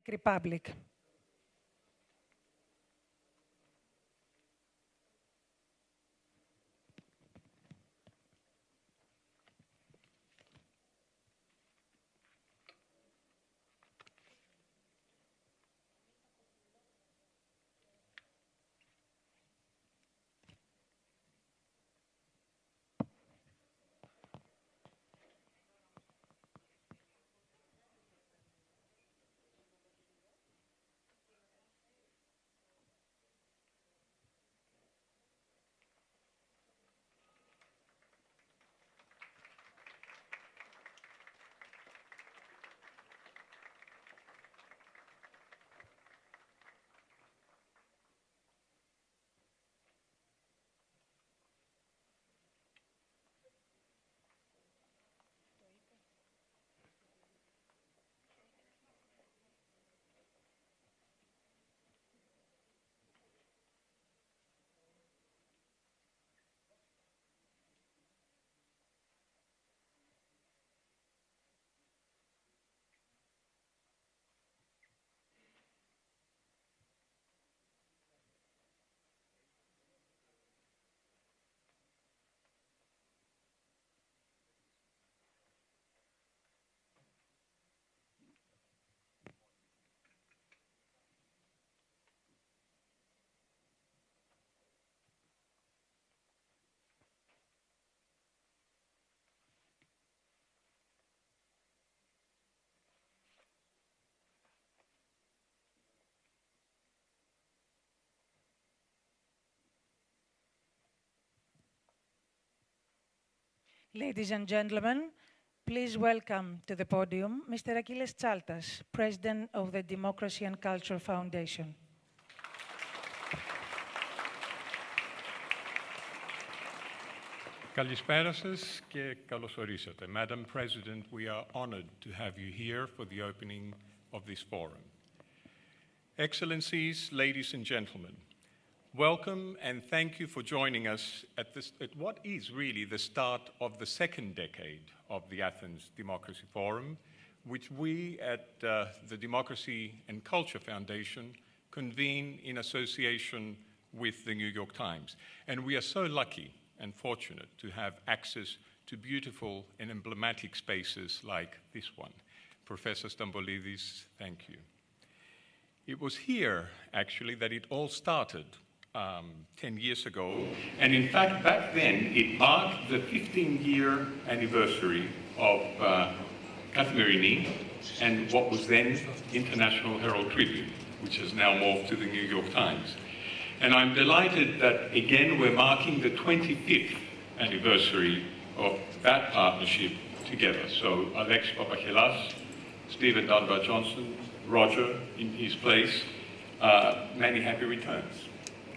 Republic. Ladies and gentlemen, please welcome to the podium Mr. Achilles Tsaltas, President of the Democracy and Culture Foundation. Καλησπέρα σας και καλώς ορίσατε. Madam President, we are honored to have you here for the opening of this forum. Excellencies, ladies and gentlemen, welcome and thank you for joining us at what is really the start of the second decade of the Athens Democracy Forum, which we at the Democracy and Culture Foundation convene in association with the New York Times. And we are so lucky and fortunate to have access to beautiful and emblematic spaces like this one. Professor Stambolidis, thank you. It was here, actually, that it all started 10 years ago. And in fact, back then, it marked the 15-year anniversary of Kathimerini and what was then International Herald Tribune, which has now morphed to the New York Times. And I'm delighted that, again, we're marking the 25th anniversary of that partnership together. So Alex Papachelas, Stephen Dunbar-Johnson, Roger in his place, many happy returns.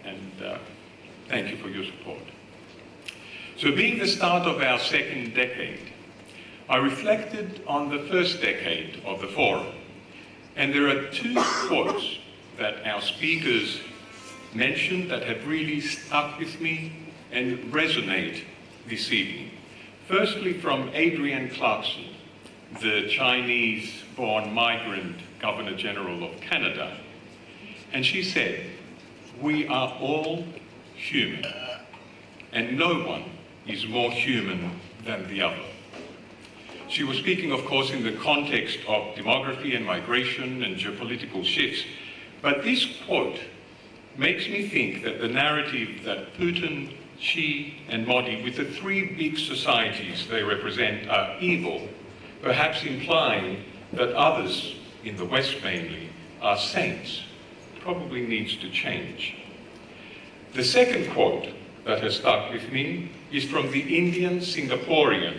And thank you for your support. So being the start of our second decade, I reflected on the first decade of the forum. And there are two quotes that our speakers mentioned that have really stuck with me and resonate this evening. Firstly, from Adrienne Clarkson, the Chinese-born migrant Governor General of Canada. And she said, "We are all human, and no one is more human than the other." She was speaking, of course, in the context of demography and migration and geopolitical shifts, but this quote makes me think that the narrative that Putin, Xi, and Modi, with the three big societies they represent, are evil, perhaps implying that others, in the West mainly, are saints, probably needs to change. The second quote that has stuck with me is from the Indian-Singaporean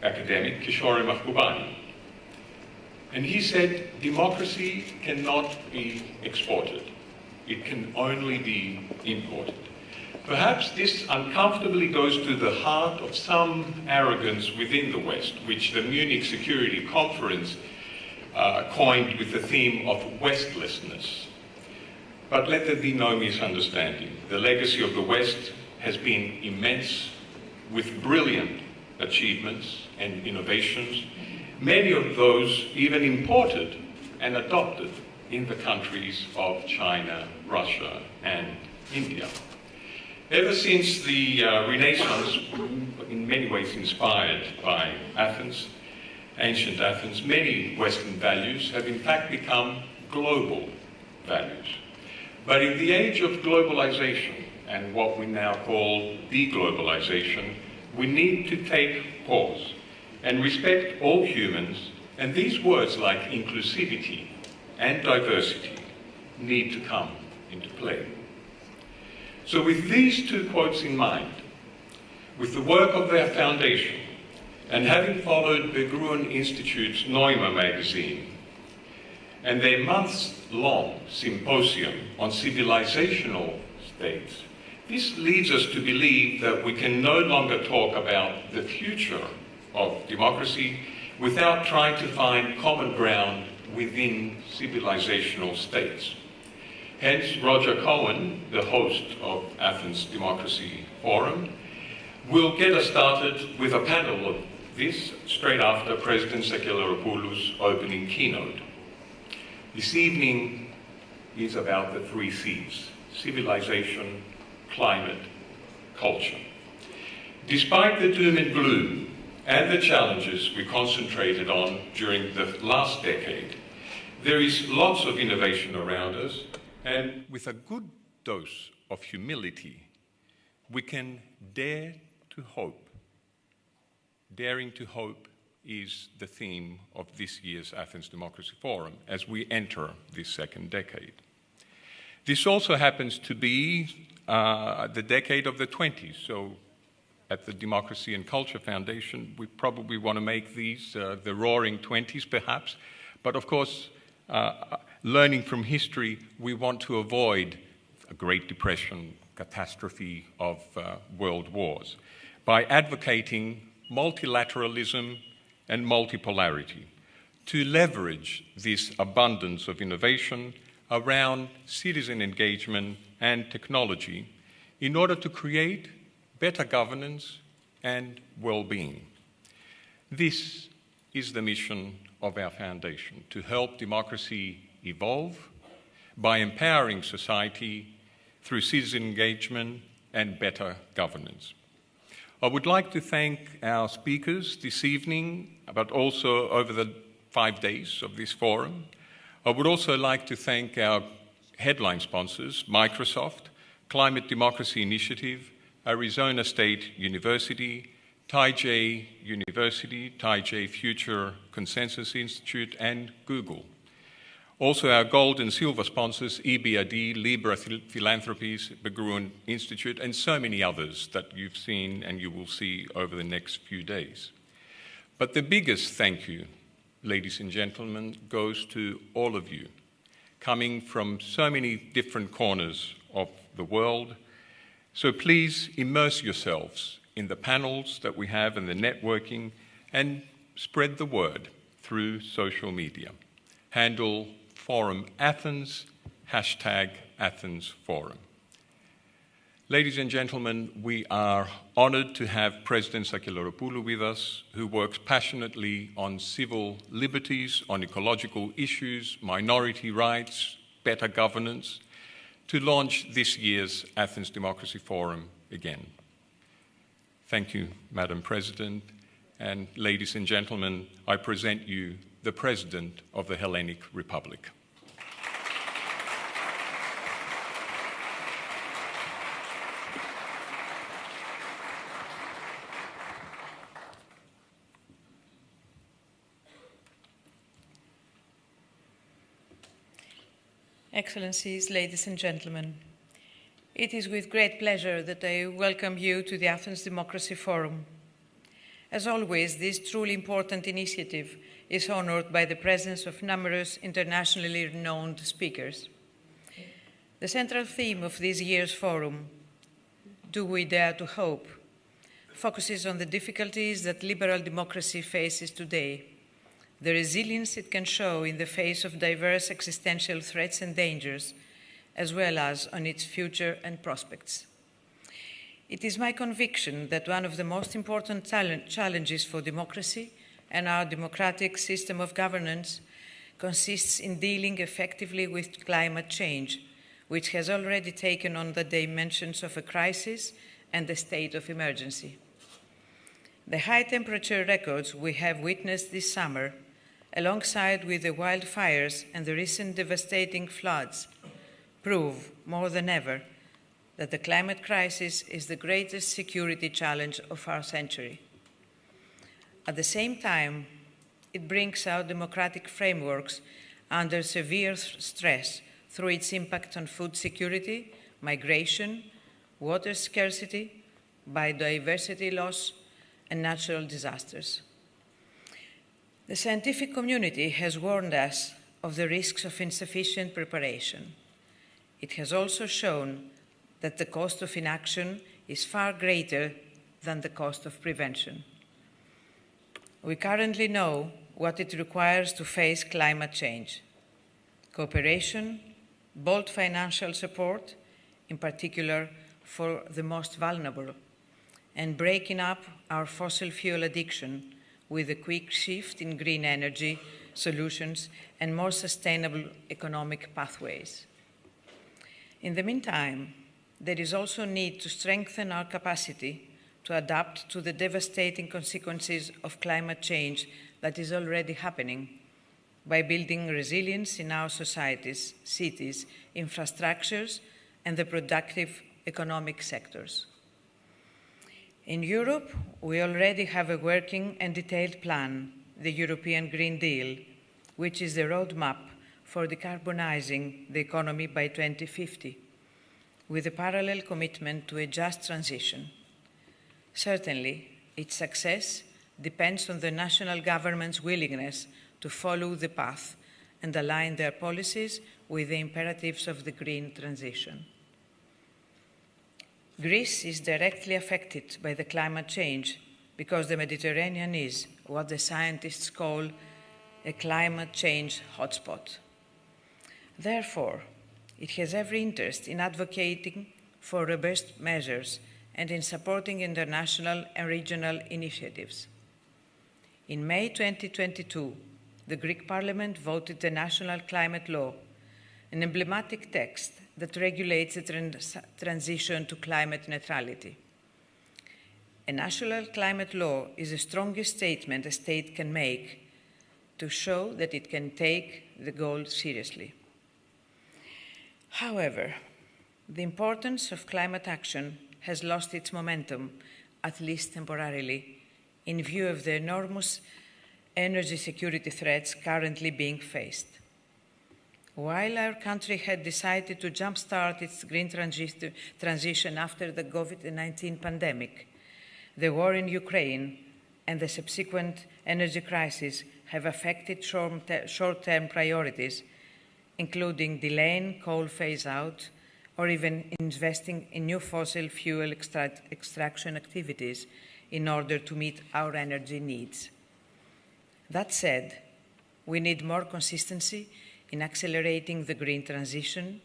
academic Kishore Mahbubani. And he said, democracy cannot be exported. It can only be imported. Perhaps this uncomfortably goes to the heart of some arrogance within the West, which the Munich Security Conference coined with the theme of Westlessness. But let there be no misunderstanding. The legacy of the West has been immense, with brilliant achievements and innovations, many of those even imported and adopted in the countries of China, Russia, and India. Ever since the Renaissance, in many ways inspired by Athens, ancient Athens, many Western values have in fact become global values. But in the age of globalization and what we now call deglobalization, we need to take pause and respect all humans, and these words like inclusivity and diversity need to come into play. So with these two quotes in mind, with the work of their foundation, and having followed the Gruen Institute's Neumer magazine, and their months-long symposium on civilizational states, this leads us to believe that we can no longer talk about the future of democracy without trying to find common ground within civilizational states. Hence, Roger Cohen, the host of Athens Democracy Forum, will get us started with a panel of this straight after President Sakellaropoulos' opening keynote. This evening is about the 3 Cs: civilization, climate, culture. Despite the doom and gloom and the challenges we concentrated on during the last decade, there is lots of innovation around us, and with a good dose of humility, we can dare to hope. Daring to hope is the theme of this year's Athens Democracy Forum as we enter this second decade. This also happens to be the decade of the 20s, so at the Democracy and Culture Foundation, we probably want to make these the roaring 20s perhaps, but of course, learning from history, we want to avoid a Great Depression, catastrophe of world wars by advocating multilateralism and multipolarity to leverage this abundance of innovation around citizen engagement and technology in order to create better governance and well-being. This is the mission of our foundation, to help democracy evolve by empowering society through citizen engagement and better governance. I would like to thank our speakers this evening, but also over the 5 days of this forum. I would also like to thank our headline sponsors, Microsoft, Climate Democracy Initiative, Arizona State University, Taipei University, Taipei Future Consensus Institute, and Google. Also our gold and silver sponsors, EBRD, Libra Philanthropies, the Gruen Institute, and so many others that you've seen and you will see over the next few days. But the biggest thank you, ladies and gentlemen, goes to all of you, coming from so many different corners of the world. So please immerse yourselves in the panels that we have and the networking, and spread the word through social media. Handle Forum Athens, #Athens Forum. Ladies and gentlemen, we are honored to have President Sakellaropoulos with us, who works passionately on civil liberties, on ecological issues, minority rights, better governance, to launch this year's Athens Democracy Forum again. Thank you, Madam President, and ladies and gentlemen, I present you the President of the Hellenic Republic. Excellencies, ladies and gentlemen, it is with great pleasure that I welcome you to the Athens Democracy Forum. As always, this truly important initiative is honored by the presence of numerous internationally renowned speakers. The central theme of this year's forum, Do We Dare to Hope?, focuses on the difficulties that liberal democracy faces today, the resilience it can show in the face of diverse existential threats and dangers, as well as on its future and prospects. It is my conviction that one of the most important challenges for democracy and our democratic system of governance consists in dealing effectively with climate change, which has already taken on the dimensions of a crisis and a state of emergency. The high temperature records we have witnessed this summer, alongside with the wildfires and the recent devastating floods, prove more than ever that the climate crisis is the greatest security challenge of our century. At the same time, it brings our democratic frameworks under severe stress through its impact on food security, migration, water scarcity, biodiversity loss, and natural disasters. The scientific community has warned us of the risks of insufficient preparation. It has also shown that the cost of inaction is far greater than the cost of prevention. We currently know what it requires to face climate change: cooperation, bold financial support, in particular for the most vulnerable, and breaking up our fossil fuel addiction with a quick shift in green energy solutions and more sustainable economic pathways. In the meantime, there is also need to strengthen our capacity to adapt to the devastating consequences of climate change that is already happening by building resilience in our societies, cities, infrastructures, and the productive economic sectors. In Europe, we already have a working and detailed plan, the European Green Deal, which is the roadmap for decarbonizing the economy by 2050, with a parallel commitment to a just transition. Certainly, its success depends on the national government's willingness to follow the path and align their policies with the imperatives of the green transition. Greece is directly affected by the climate change because the Mediterranean is what the scientists call a climate change hotspot. Therefore, it has every interest in advocating for robust measures and in supporting international and regional initiatives. In May 2022, the Greek Parliament voted the National Climate Law, an emblematic text that regulates the transition to climate neutrality. A national climate law is the strongest statement a state can make to show that it can take the goal seriously. However, the importance of climate action has lost its momentum, at least temporarily, in view of the enormous energy security threats currently being faced. While our country had decided to jumpstart its green transition after the COVID-19 pandemic, the war in Ukraine and the subsequent energy crisis have affected short-term priorities, including delaying coal phase-out or even investing in new fossil fuel extraction activities in order to meet our energy needs. That said, we need more consistency in accelerating the green transition,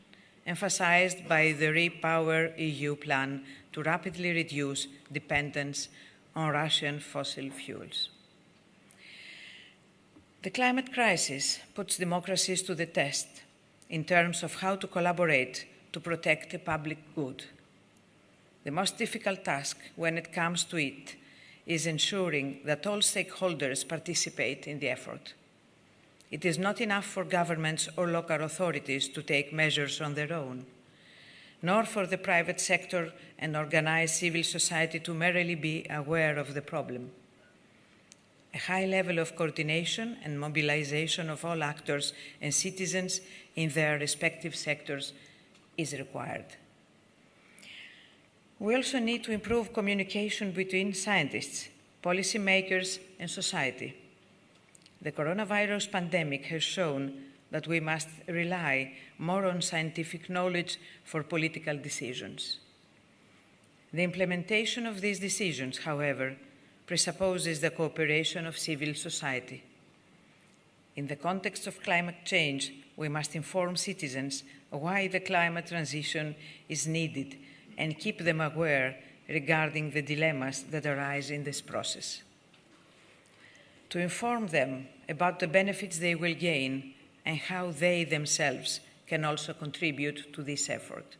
emphasized by the REPower EU plan to rapidly reduce dependence on Russian fossil fuels. The climate crisis puts democracies to the test in terms of how to collaborate to protect the public good. The most difficult task when it comes to it is ensuring that all stakeholders participate in the effort. It is not enough for governments or local authorities to take measures on their own, nor for the private sector and organized civil society to merely be aware of the problem. A high level of coordination and mobilization of all actors and citizens in their respective sectors is required. We also need to improve communication between scientists, policymakers, and society. The coronavirus pandemic has shown that we must rely more on scientific knowledge for political decisions. The implementation of these decisions, however, presupposes the cooperation of civil society. In the context of climate change, we must inform citizens why the climate transition is needed and keep them aware regarding the dilemmas that arise in this process. To inform them about the benefits they will gain and how they themselves can also contribute to this effort.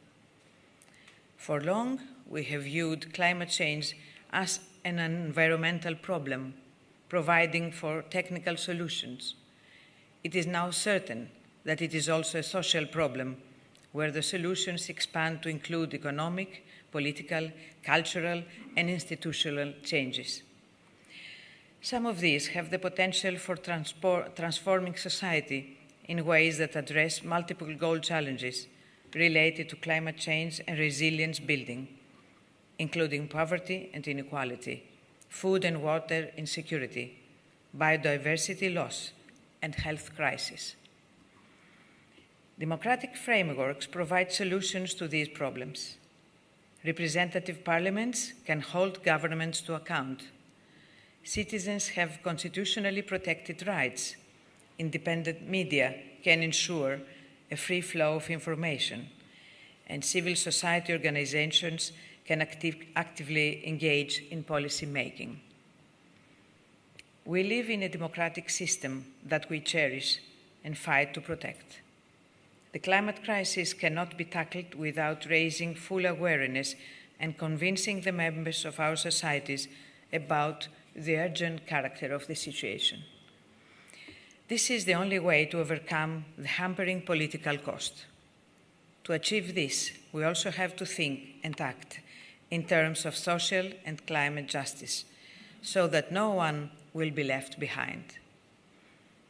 For long, we have viewed climate change as an environmental problem, providing for technical solutions. It is now certain that it is also a social problem, where the solutions expand to include economic, political, cultural, and institutional changes. Some of these have the potential for transforming society in ways that address multiple goal challenges related to climate change and resilience building, including poverty and inequality, food and water insecurity, biodiversity loss, and health crisis. Democratic frameworks provide solutions to these problems. Representative parliaments can hold governments to account. Citizens have constitutionally protected rights. Independent media can ensure a free flow of information, and civil society organizations can actively engage in policy making. We live in a democratic system that we cherish and fight to protect. The climate crisis cannot be tackled without raising full awareness and convincing the members of our societies about the urgent character of the situation. This is the only way to overcome the hampering political cost. To achieve this, we also have to think and act in terms of social and climate justice, so that no one will be left behind.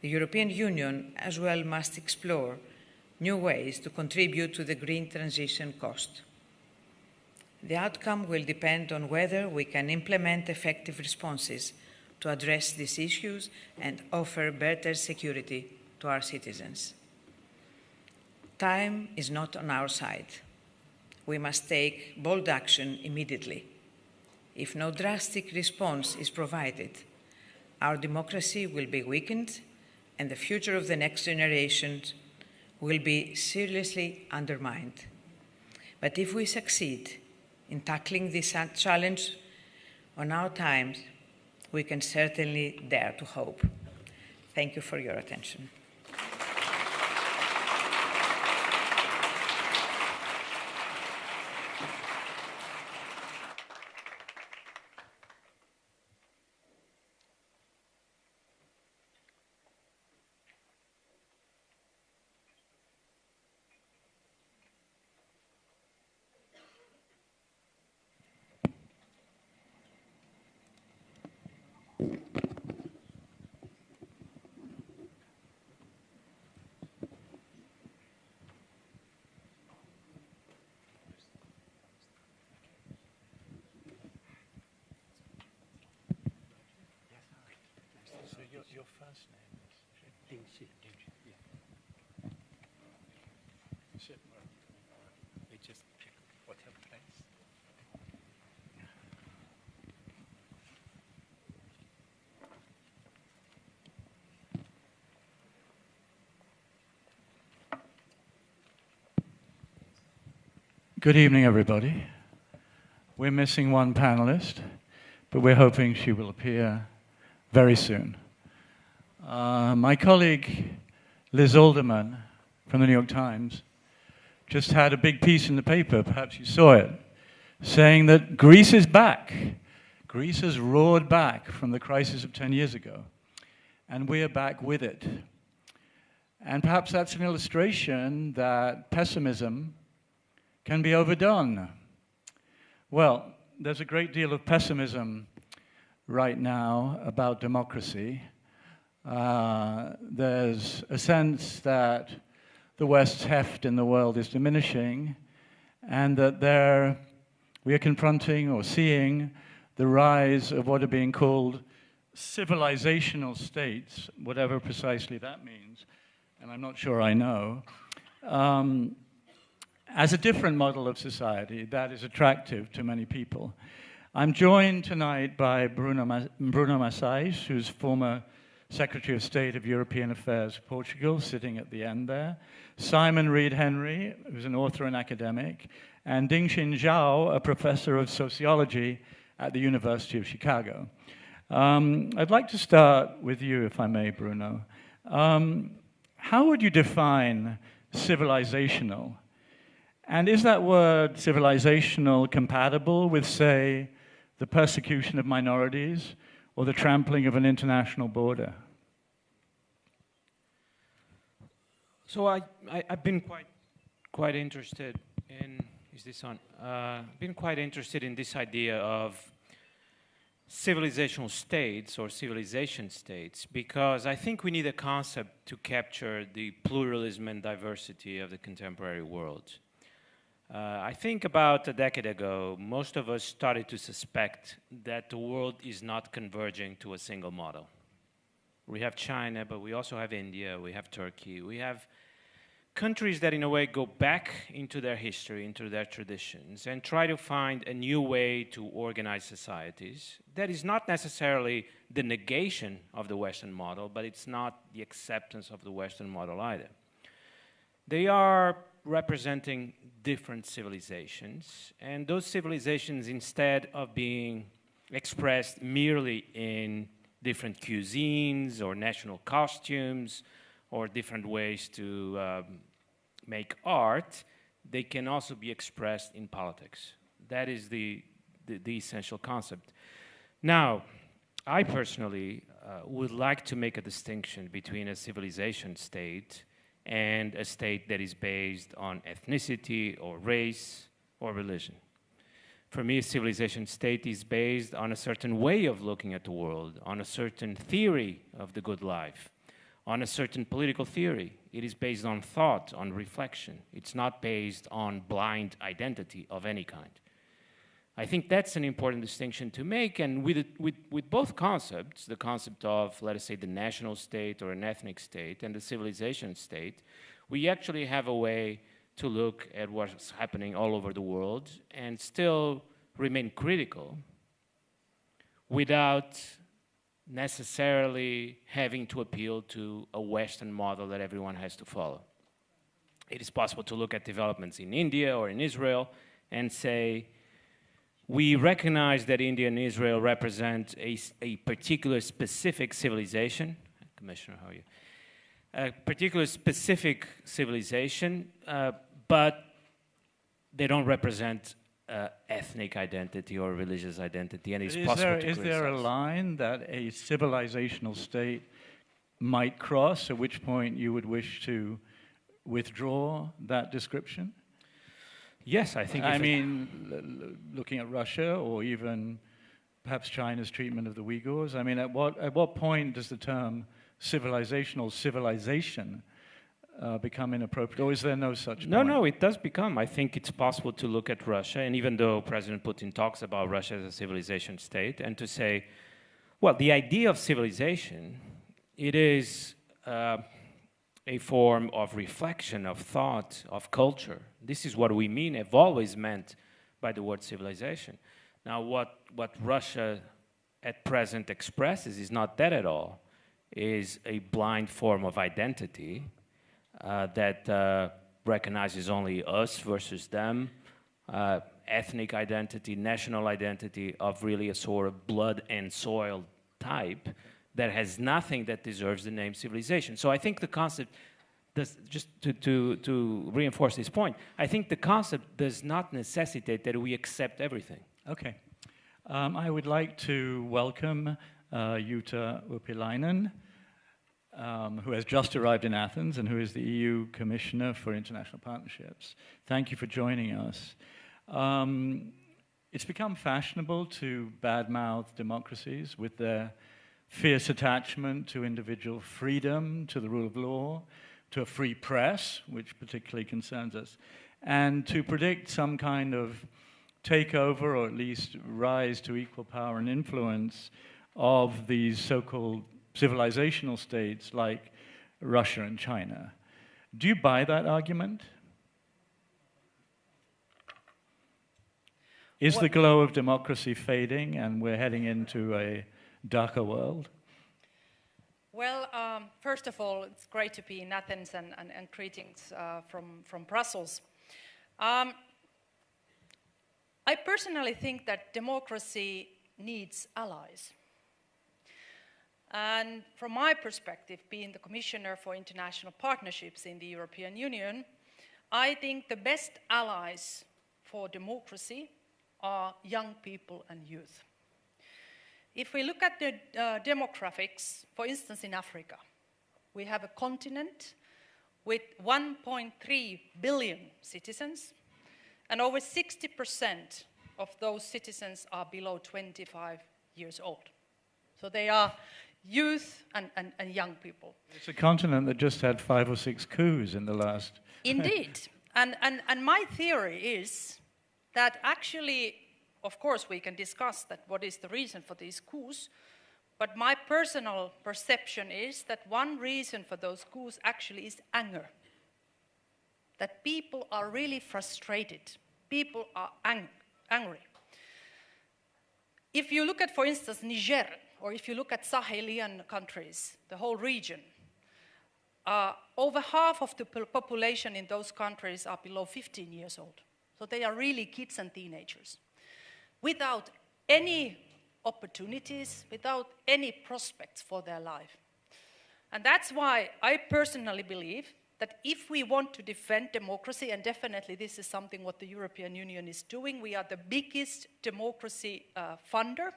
The European Union as well must explore new ways to contribute to the green transition cost. The outcome will depend on whether we can implement effective responses to address these issues and offer better security to our citizens. Time is not on our side. We must take bold action immediately. If no drastic response is provided, our democracy will be weakened and the future of the next generations will be seriously undermined. But if we succeed in tackling this challenge on our time, we can certainly dare to hope. Thank you for your attention. Your first name is Dingshi. Yeah. They just pick whatever place. Good evening, everybody. We're missing one panelist, but we're hoping she will appear very soon. My colleague, Liz Alderman, from the New York Times, just had a big piece in the paper, perhaps you saw it, saying that Greece is back. Greece has roared back from the crisis of 10 years ago, and we are back with it. And perhaps that's an illustration that pessimism can be overdone. Well, there's a great deal of pessimism right now about democracy. There's a sense that the West's heft in the world is diminishing, and that we are confronting or seeing the rise of what are being called civilizational states, whatever precisely that means, and I'm not sure I know, as a different model of society that is attractive to many people. I'm joined tonight by Bruno Maçães, who's former Secretary of State of European Affairs of Portugal, sitting at the end there, Simon Reed-Henry, who's an author and academic, and Dingxin Zhao, a professor of sociology at the University of Chicago. I'd like to start with you, if I may, Bruno. how would you define civilizational? And is that word civilizational compatible with, say, the persecution of minorities or the trampling of an international border? So I've been quite interested in, is this on? Been quite interested in this idea of civilizational states or civilization states, because I think we need a concept to capture the pluralism and diversity of the contemporary world. I think about a decade ago, most of us started to suspect that the world is not converging to a single model. We have China, but we also have India, we have Turkey, we have countries that in a way go back into their history, into their traditions, and try to find a new way to organize societies that is not necessarily the negation of the Western model, but it's not the acceptance of the Western model either. They are representing different civilizations, and those civilizations, instead of being expressed merely in different cuisines or national costumes or different ways to make art, they can also be expressed in politics. That is the essential concept. Now, I personally would like to make a distinction between a civilization state and a state that is based on ethnicity or race or religion. For me, a civilization state is based on a certain way of looking at the world, on a certain theory of the good life, on a certain political theory. It is based on thought, on reflection. It's not based on blind identity of any kind. I think that's an important distinction to make, and with both concepts, the concept of, let us say, the national state or an ethnic state and the civilization state, we actually have a way to look at what's happening all over the world and still remain critical without necessarily having to appeal to a Western model that everyone has to follow. It is possible to look at developments in India or in Israel and say, we recognize that India and Israel represent a particular specific civilization. Commissioner, how are you? A particular specific civilization, but they don't represent ethnic identity or religious identity, and it's possible to criticize. Is there a line that a civilizational state might cross, at which point you would wish to withdraw that description? Yes, I think. I mean, looking at Russia or even perhaps China's treatment of the Uyghurs. I mean, at what point does the term civilizational civilization become inappropriate, or is there no such point? No, it does become. I think it's possible to look at Russia, and even though President Putin talks about Russia as a civilization state, and to say, well, the idea of civilization, it is a form of reflection, of thought, of culture. This is what we mean, have always meant by the word civilization. Now, what Russia at present expresses is not that at all, is a blind form of identity that recognizes only us versus them, ethnic identity, national identity of really a sort of blood and soil type that has nothing that deserves the name civilization. So I think the concept, just to reinforce this point, I think the concept does not necessitate that we accept everything. Okay. I would like to welcome Jutta Urpilainen, who has just arrived in Athens and who is the EU Commissioner for International Partnerships. Thank you for joining us. It's become fashionable to badmouth democracies with their fierce attachment to individual freedom, to the rule of law, to a free press, which particularly concerns us, and to predict some kind of takeover or at least rise to equal power and influence of these so-called civilizational states like Russia and China. Do you buy that argument? Is the glow of democracy fading and we're heading into a darker world? Well, first of all, it's great to be in Athens and greetings from Brussels. I personally think that democracy needs allies. And from my perspective, being the Commissioner for International Partnerships in the European Union, I think the best allies for democracy are young people and youth. If we look at the demographics, for instance, in Africa, we have a continent with 1.3 billion citizens, and over 60% of those citizens are below 25 years old. So they are youth and young people. It's a continent that just had 5 or 6 coups in the last... Indeed. And my theory is that actually, of course, we can discuss that what is the reason for these coups, but my personal perception is that one reason for those coups actually is anger. That people are really frustrated. People are angry. If you look at, for instance, Niger, or if you look at Sahelian countries, the whole region, over half of the population in those countries are below 15 years old. So they are really kids and teenagers, without any opportunities, without any prospects for their life. And that's why I personally believe that if we want to defend democracy, and definitely this is something what the European Union is doing, we are the biggest democracy funder,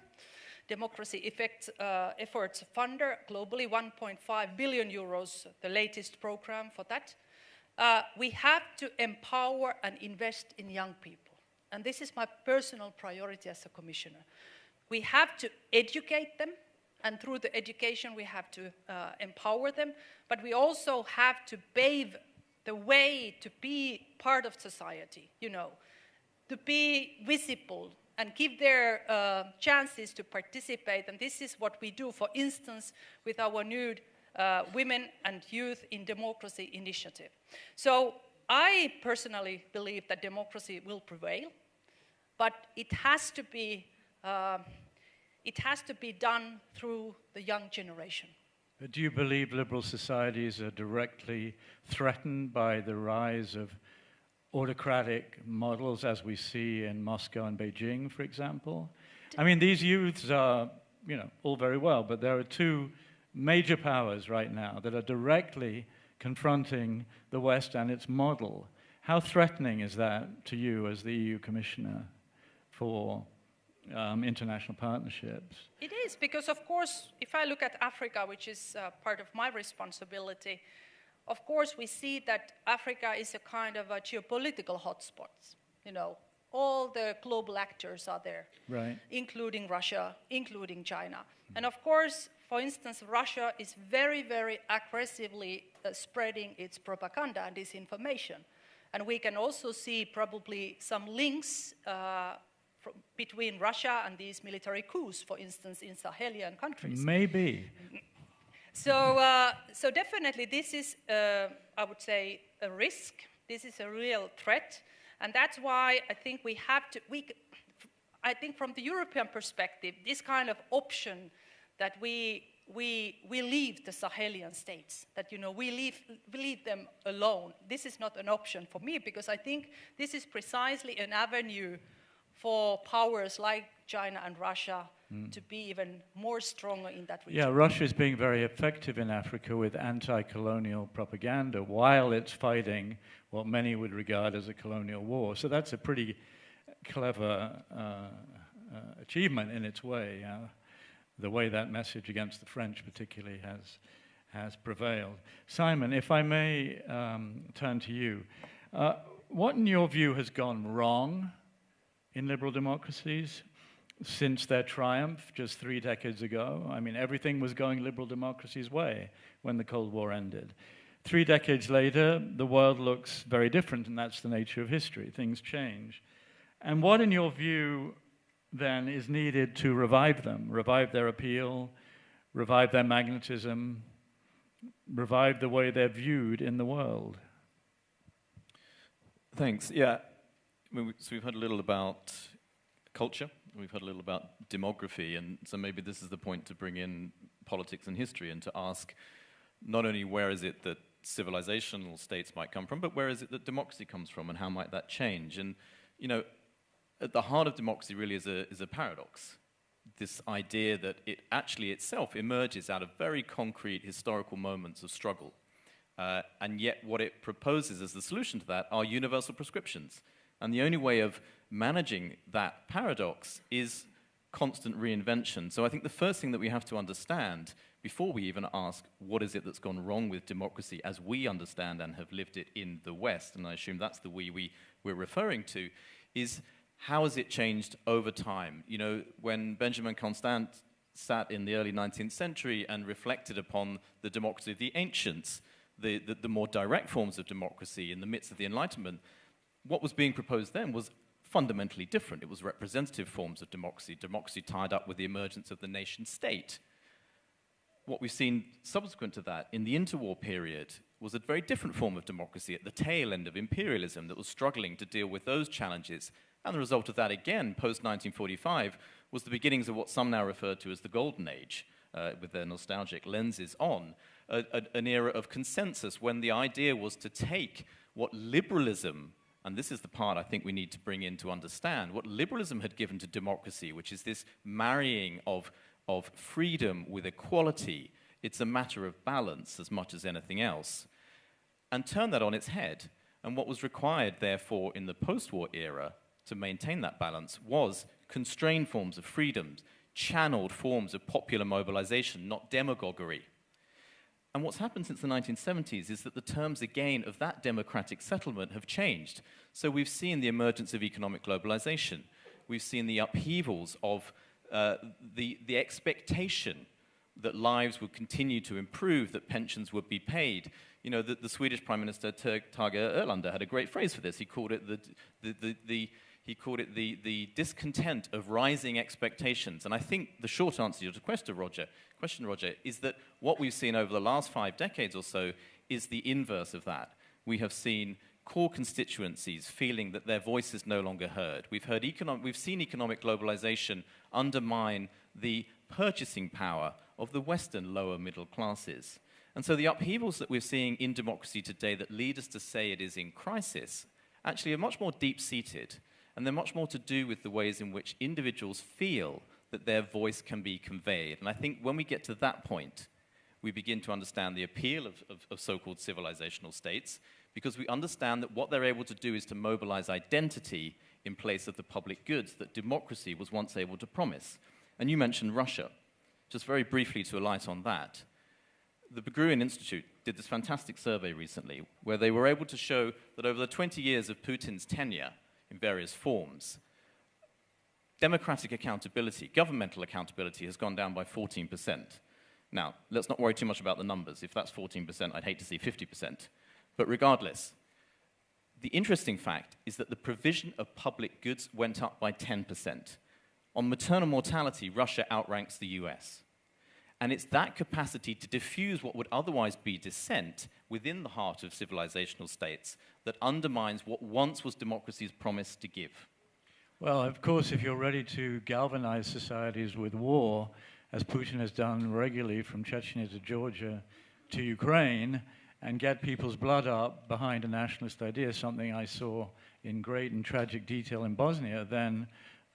democracy efforts funder, globally 1.5 billion euros, the latest program for that. We have to empower and invest in young people. And this is my personal priority as a commissioner. We have to educate them, and through the education we have to empower them, but we also have to pave the way to be part of society, you know, to be visible and give their chances to participate. And this is what we do, for instance, with our new Women and Youth in Democracy initiative. So I personally believe that democracy will prevail, but it has to be done through the young generation. But do you believe liberal societies are directly threatened by the rise of autocratic models as we see in Moscow and Beijing, for example? I mean, these youths are, you know, all very well, but there are 2 major powers right now that are directly confronting the West and its model. How threatening is that to you as the EU Commissioner for international partnerships? It is, because of course, if I look at Africa, which is part of my responsibility, of course we see that Africa is a kind of a geopolitical hotspot. You know, all the global actors are there, right, including Russia, including China. And of course, for instance, Russia is very, very aggressively spreading its propaganda and disinformation. And we can also see probably some links between Russia and these military coups, for instance, in Sahelian countries. Maybe. So definitely this is, I would say, a risk. This is a real threat. And that's why I think we have to, I think from the European perspective, this kind of option that we leave the Sahelian states, that, you know, we leave them alone. This is not an option for me, because I think this is precisely an avenue for powers like China and Russia to be even more stronger in that region. Yeah, Russia is being very effective in Africa with anti-colonial propaganda while it's fighting what many would regard as a colonial war. So that's a pretty clever achievement in its way, the way that message against the French particularly has prevailed. Simon, if I may turn to you, what in your view has gone wrong in liberal democracies since their triumph just 3 decades ago? I mean, everything was going liberal democracy's way when the Cold War ended. 3 decades later, the world looks very different, and that's the nature of history. Things change. And what, in your view, then, is needed to revive them, revive their appeal, revive their magnetism, revive the way they're viewed in the world? Thanks. Yeah. So we've heard a little about culture, we've heard a little about demography, and so maybe this is the point to bring in politics and history and to ask not only where is it that civilizational states might come from, but where is it that democracy comes from, and how might that change? And, you know, at the heart of democracy really is a paradox. this idea that it actually itself emerges out of very concrete historical moments of struggle. And yet what it proposes as the solution to that are universal prescriptions. And the only way of managing that paradox is constant reinvention. So I think the first thing that we have to understand before we even ask what is it that's gone wrong with democracy as we understand and have lived it in the West, and I assume that's the we're referring to, is how has it changed over time? You know, when Benjamin Constant sat in the early 19th century and reflected upon the democracy of the ancients, the more direct forms of democracy in the midst of the Enlightenment, what was being proposed then was fundamentally different. It was representative forms of democracy, democracy tied up with the emergence of the nation state. What we've seen subsequent to that in the interwar period was a very different form of democracy at the tail end of imperialism that was struggling to deal with those challenges. And the result of that, again, post-1945, was the beginnings of what some now refer to as the Golden Age, with their nostalgic lenses on, an era of consensus when the idea was to take what liberalism, and this is the part I think we need to bring in to understand, what liberalism had given to democracy, which is this marrying of freedom with equality. It's a matter of balance as much as anything else, and turn that on its head. And what was required, therefore, in the post-war era to maintain that balance was constrained forms of freedoms, channeled forms of popular mobilization, not demagoguery. And what's happened since the 1970s is that the terms, again, of that democratic settlement have changed. So we've seen the emergence of economic globalization. We've seen the upheavals of the expectation that lives would continue to improve, that pensions would be paid. You know, the Swedish Prime Minister Tage Erlander had a great phrase for this. He called it the discontent of rising expectations. And I think the short answer to your question, Roger, is that what we've seen over the last 5 decades or so is the inverse of that. We have seen core constituencies feeling that their voice is no longer heard. We've seen economic globalization undermine the purchasing power of the Western lower middle classes. And so the upheavals that we're seeing in democracy today that lead us to say it is in crisis actually are much more deep-seated, and they're much more to do with the ways in which individuals feel that their voice can be conveyed. And I think when we get to that point, we begin to understand the appeal of so-called civilizational states, because we understand that what they're able to do is to mobilize identity in place of the public goods that democracy was once able to promise. And you mentioned Russia. Just very briefly to alight on that, the Berggruen Institute did this fantastic survey recently where they were able to show that over the 20 years of Putin's tenure in various forms, democratic accountability, governmental accountability has gone down by 14%. Now, let's not worry too much about the numbers. If that's 14%, I'd hate to see 50%. But regardless, the interesting fact is that the provision of public goods went up by 10%. On maternal mortality, Russia outranks the US. And it's that capacity to diffuse what would otherwise be dissent within the heart of civilizational states that undermines what once was democracy's promise to give. Well, of course, if you're ready to galvanize societies with war, as Putin has done regularly from Chechnya to Georgia to Ukraine, and get people's blood up behind a nationalist idea, something I saw in great and tragic detail in Bosnia, then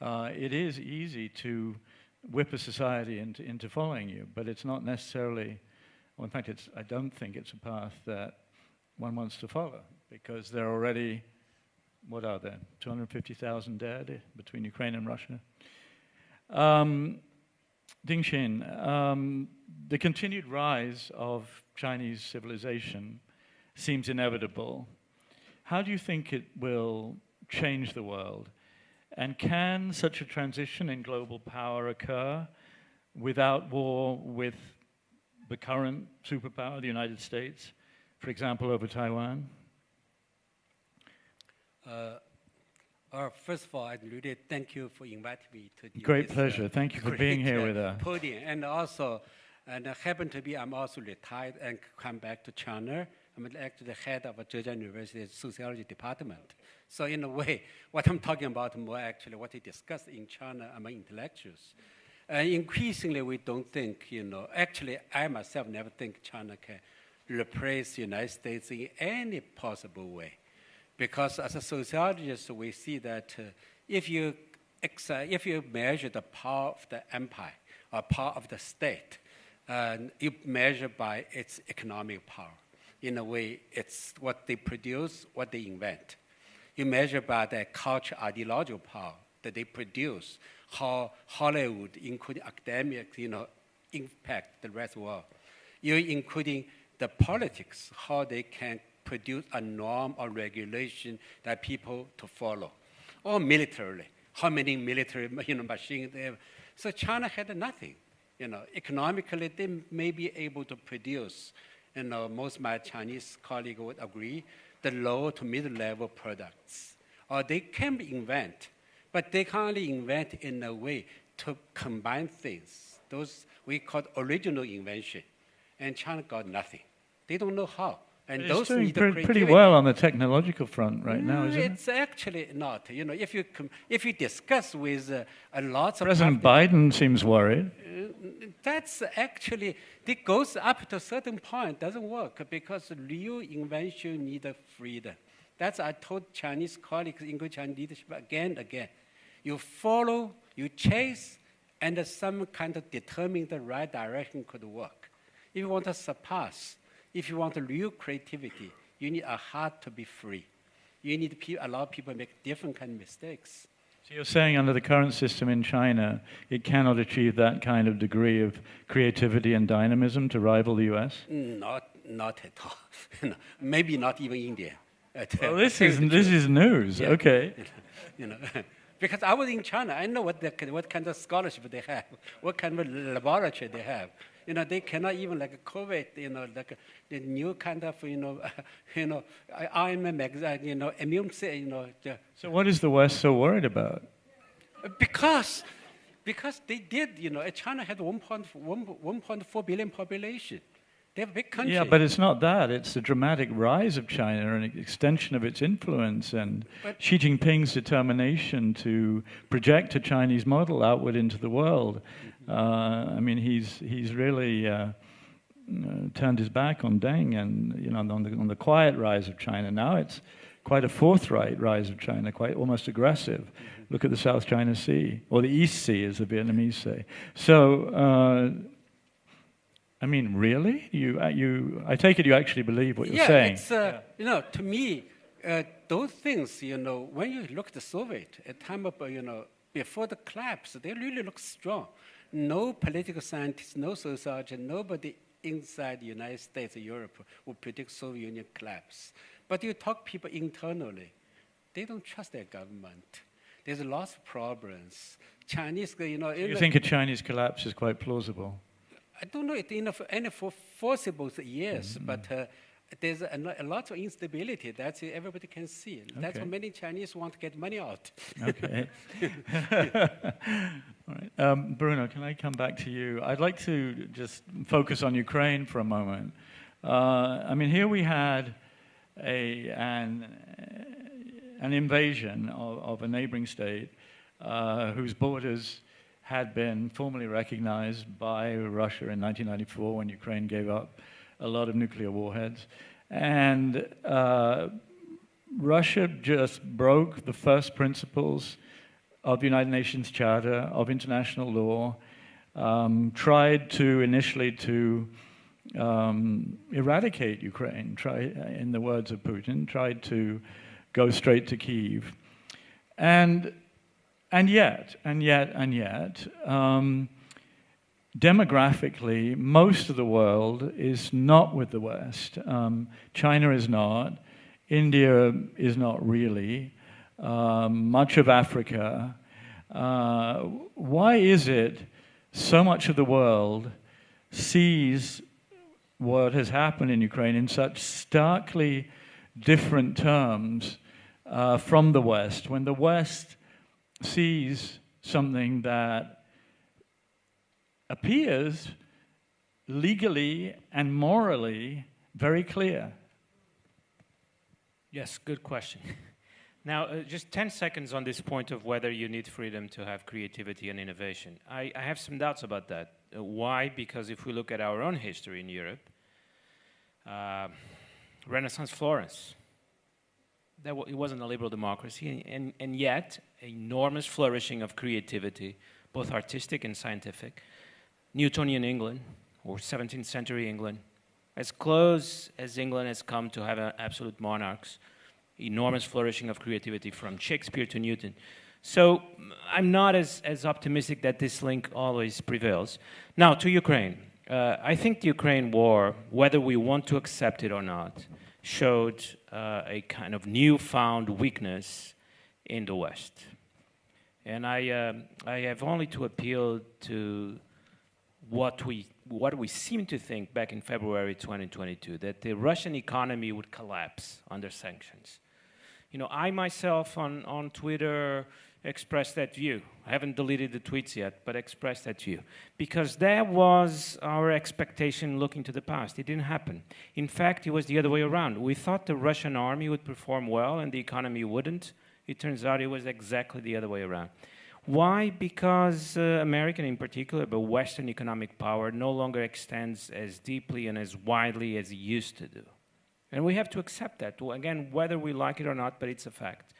it is easy to whip a society into following you. But it's not necessarily, well, in fact, I don't think it's a path that one wants to follow, because there are already, what are there, 250,000 dead between Ukraine and Russia. Dingxin, the continued rise of Chinese civilization seems inevitable. How do you think it will change the world? And can such a transition in global power occur without war with the current superpower, the United States, for example, over Taiwan? First of all, I really thank you for inviting me to this. Great pleasure. Thank you for being here with us. Podium. And also, and happen to be, I'm also retired and come back to China. I'm actually the head of a Zhejiang University's sociology department. So in a way, what I'm talking about more actually what we discussed in China among intellectuals. Increasingly, we don't think, actually, I myself never think China can replace the United States in any possible way. Because as a sociologist, we see that if you if you measure the power of the empire or power of the state, you measure by its economic power. In a way, it's what they produce, what they invent. You measure by their culture, ideological power that they produce, how Hollywood, including academics, impact the rest of the world. You're including the politics, how they can produce a norm or regulation that people to follow. Or militarily, how many military machines they have. So China had nothing. Economically, they may be able to produce, most of my Chinese colleagues would agree, the low to mid-level products. Or they can invent, but they can only invent in a way to combine things. Those we call original invention. And China got nothing. They don't know how. And it's those doing need pretty well on the technological front right now, isn't it? It's actually not. If you discuss with a lot of President Biden seems worried. That's actually, it goes up to a certain point, doesn't work, because real invention needs freedom. That's I told Chinese colleagues, English Chinese leadership again and again. You follow, you chase, and some kind of determine the right direction could work. If you want to surpass, if you want real creativity, you need a heart to be free. You need allow people to make different kind of mistakes. So you're saying under the current system in China, it cannot achieve that kind of degree of creativity and dynamism to rival the US? Not at all. Maybe not even India. Well, this is news. Yeah. Okay. Because I was in China, I know what kind of scholarship they have, what kind of laboratory they have. They cannot even like COVID, like the new kind of, RMM magazine, immune cell, So what is the West so worried about? Because they did, China had 1.4 billion population. They're a big country. Yeah, but it's not that. It's the dramatic rise of China and extension of its influence and Xi Jinping's determination to project a Chinese model outward into the world. I mean, he's really turned his back on Deng and on the quiet rise of China. Now it's quite a forthright rise of China, quite almost aggressive. Look at the South China Sea, or the East Sea, as the Vietnamese say. So, I mean, really? I take it you actually believe what you're saying. To me, those things, when you look at the Soviet, at time of, before the collapse, they really look strong. No political scientist, no sociologist, nobody inside the United States or Europe would predict Soviet Union collapse. But you talk people internally, they don't trust their government. There's lots of problems. Chinese, You think a Chinese collapse is quite plausible? I don't know if any foreseeable yes, but there's a lot of instability that everybody can see. Okay. That's why many Chinese want to get money out. Okay. All right. Bruno, can I come back to you? I'd like to just focus on Ukraine for a moment. I mean, here we had an invasion of a neighboring state whose borders had been formally recognized by Russia in 1994 when Ukraine gave up a lot of nuclear warheads. And Russia just broke the first principles of the United Nations Charter, of international law, tried to initially to eradicate Ukraine, in the words of Putin, tried to go straight to Kyiv. And yet, demographically, most of the world is not with the West. China is not. India is not really. Much of Africa. Why is it so much of the world sees what has happened in Ukraine in such starkly different terms from the West, when the West sees something that appears legally and morally very clear? Yes, good question. Now, just 10 seconds on this point of whether you need freedom to have creativity and innovation. I have some doubts about that. Why? Because if we look at our own history in Europe, Renaissance Florence, it wasn't a liberal democracy, and yet enormous flourishing of creativity, both artistic and scientific. Newtonian England, or 17th century England, as close as England has come to have absolute monarchs, enormous flourishing of creativity from Shakespeare to Newton. So I'm not as optimistic that this link always prevails. Now, to Ukraine. I think the Ukraine war, whether we want to accept it or not, showed a kind of newfound weakness in the West. And I have only to appeal to what we seem to think back in February 2022, that the Russian economy would collapse under sanctions. You know, I myself on Twitter expressed that view. I haven't deleted the tweets yet, but expressed that view. Because that was our expectation looking to the past. It didn't happen. In fact, it was the other way around. We thought the Russian army would perform well and the economy wouldn't. It turns out it was exactly the other way around. Why? Because American in particular, but Western economic power no longer extends as deeply and as widely as it used to do. And we have to accept that. Again, whether we like it or not, but it's a fact.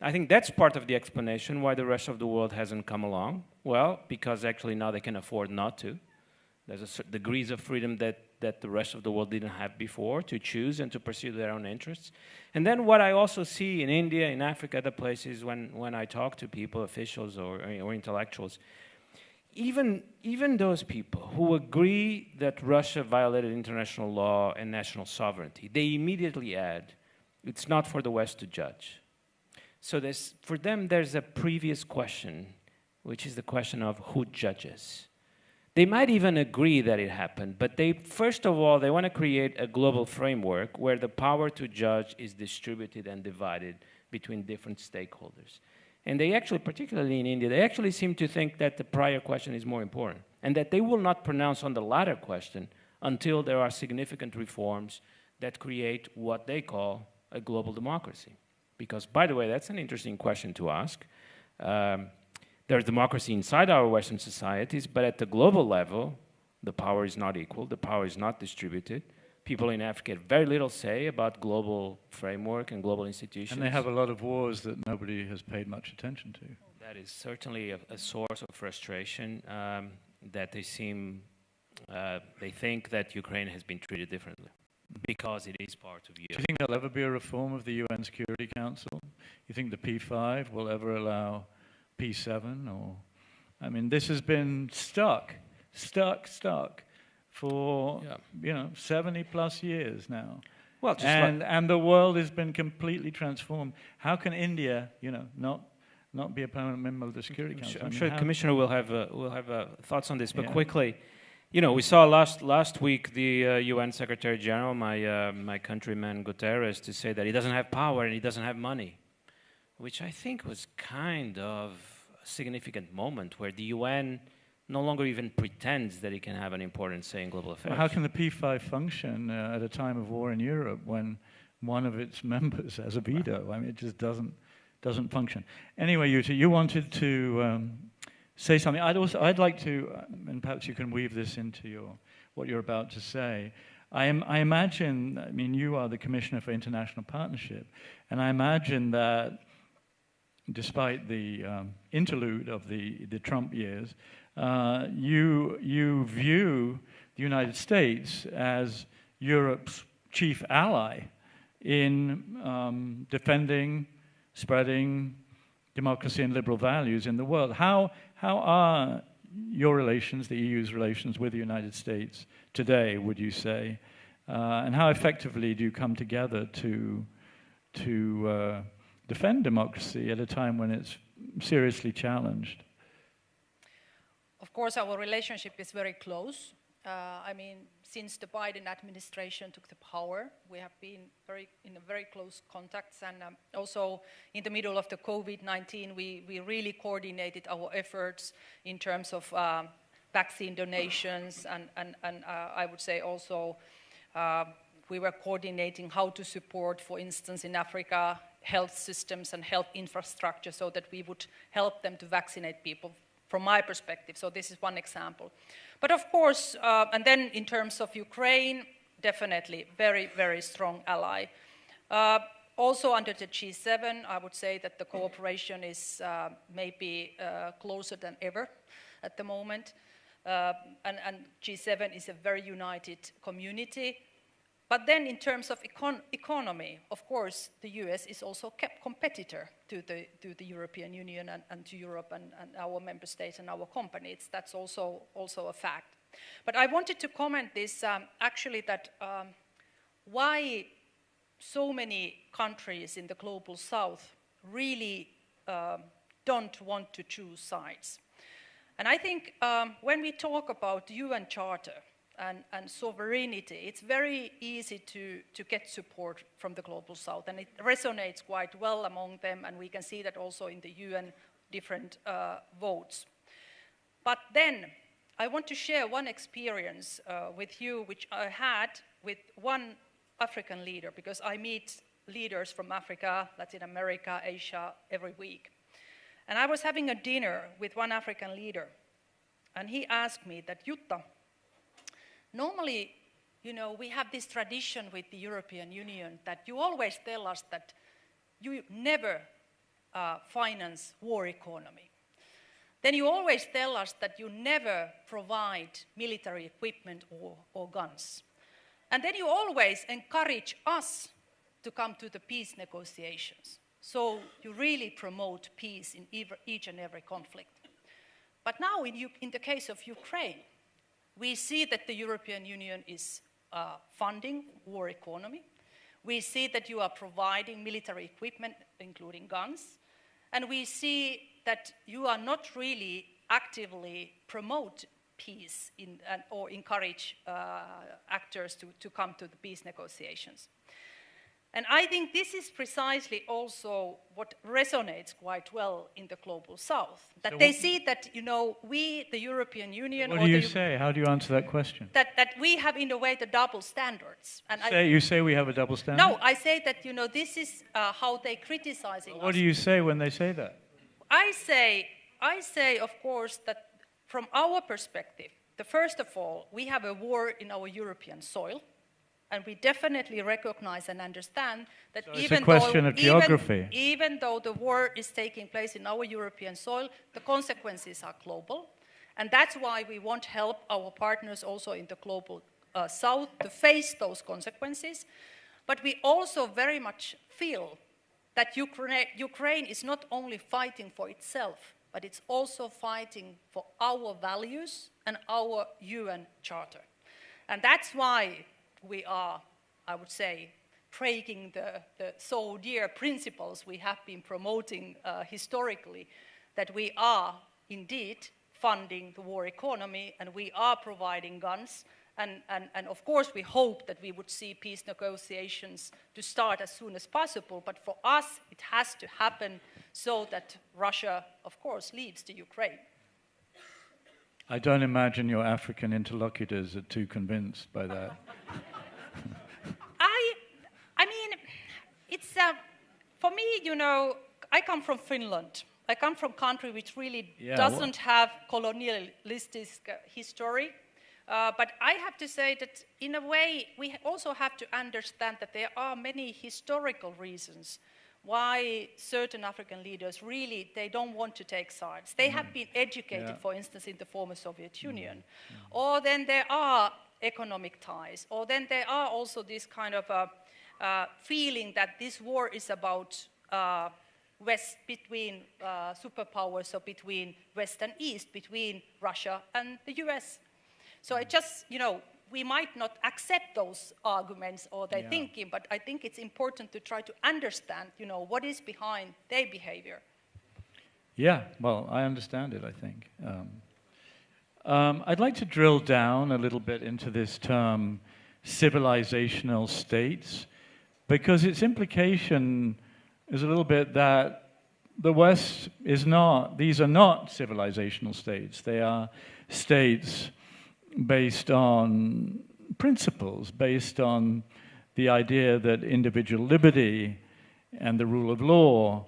I think that's part of the explanation why the rest of the world hasn't come along. Well, because actually now they can afford not to. There's degrees of freedom that the rest of the world didn't have before to choose and to pursue their own interests. And then what I also see in India, in Africa, other places, when I talk to people, officials or intellectuals, even those people who agree that Russia violated international law and national sovereignty, they immediately add, it's not for the West to judge. So for them, there's a previous question, which is the question of who judges. They might even agree that it happened, but first of all, they want to create a global framework where the power to judge is distributed and divided between different stakeholders. And they actually, particularly in India, they actually seem to think that the prior question is more important, and that they will not pronounce on the latter question until there are significant reforms that create what they call a global democracy. Because, by the way, that's an interesting question to ask. There's democracy inside our Western societies, but at the global level, the power is not equal, the power is not distributed. People in Africa have very little say about global framework and global institutions. And they have a lot of wars that nobody has paid much attention to. That is certainly a source of frustration, that they think that Ukraine has been treated differently, because it is part of Europe. Do you think there'll ever be a reform of the UN Security Council? You think the P5 will ever allow P7? Or, I mean, this has been stuck for 70 plus years now. Well, and the world has been completely transformed. How can India, not be a permanent member of the Security Council? I'm sure the Commissioner will have thoughts on this, but quickly. We saw last week the UN Secretary General, my countryman Guterres, to say that he doesn't have power and he doesn't have money, which I think was kind of a significant moment where the UN no longer even pretends that it can have an important say in global affairs. Well, how can the P5 function at a time of war in Europe when one of its members has a veto? I mean, it just doesn't function. Anyway, Jutta, you wanted to say something. I'd like to, and perhaps you can weave this into what you're about to say. I imagine, you are the Commissioner for International Partnership, and I imagine that despite the interlude of the Trump years, you view the United States as Europe's chief ally in defending, spreading democracy and liberal values in the world. How are your relations, the EU's relations with the United States today, would you say? And how effectively do you come together to defend democracy at a time when it's seriously challenged? Of course, our relationship is very close. Since the Biden administration took the power, we have been in very close contacts, and also in the middle of the COVID-19, we really coordinated our efforts in terms of vaccine donations, and I would say also we were coordinating how to support, for instance, in Africa, health systems and health infrastructure so that we would help them to vaccinate people, from my perspective. So this is one example. But of course, and then in terms of Ukraine, definitely very, very strong ally. Also under the G7, I would say that the cooperation is maybe closer than ever at the moment. And G7 is a very united community. But then in terms of economy, of course, the US is also a competitor to the European Union and to Europe and our member states and our companies. That's also a fact. But I wanted to comment this, actually, that why so many countries in the global south really don't want to choose sides. And I think when we talk about the UN Charter and sovereignty, it's very easy to get support from the global south, and it resonates quite well among them, and we can see that also in the UN different votes. But then I want to share one experience with you, which I had with one African leader, because I meet leaders from Africa, Latin America, Asia every week. And I was having a dinner with one African leader, and he asked me that, Jutta, normally, you know, we have this tradition with the European Union that you always tell us that you never finance war economy. Then you always tell us that you never provide military equipment or guns. And then you always encourage us to come to the peace negotiations. So you really promote peace in each and every conflict. But now in the case of Ukraine, we see that the European Union is funding war economy. We see that you are providing military equipment, including guns. And we see that you are not really actively promote peace or encourage actors to come to the peace negotiations. And I think this is precisely also what resonates quite well in the global south. That so they see that, you know, we, the European Union... What do you say? How do you answer that question? That we have, in a way, the double standards. And you say we have a double standard? No, I say that, you know, this is how they criticizing us. What do you say when they say that? I say, of course, that from our perspective, first of all, we have a war in our European soil. And we definitely recognize and understand that so it's a question of geography. Even though the war is taking place in our European soil, the consequences are global. And that's why we want to help our partners also in the global south to face those consequences. But we also very much feel that Ukraine is not only fighting for itself, but it's also fighting for our values and our UN Charter. And that's why we are, I would say, breaking the so dear principles we have been promoting historically, that we are indeed funding the war economy and we are providing guns. And of course, we hope that we would see peace negotiations to start as soon as possible. But for us, it has to happen so that Russia, of course, leaves the Ukraine. I don't imagine your African interlocutors are too convinced by that. I mean, it's, for me, you know, I come from Finland. I come from a country which really doesn't have colonialistic history. But I have to say that, in a way, we also have to understand that there are many historical reasons why certain African leaders really, they don't want to take sides. They have been educated, for instance, in the former Soviet Union. Or then there are economic ties. Or then there are also this kind of feeling that this war is about West between superpowers, or between West and East, between Russia and the US. So I just, you know, we might not accept those arguments or their thinking, but I think it's important to try to understand, you know, what is behind their behavior. Yeah, well, I understand it, I think. I'd like to drill down a little bit into this term, civilizational states, because its implication is a little bit that the West is not, these are not civilizational states. They are states based on principles, based on the idea that individual liberty and the rule of law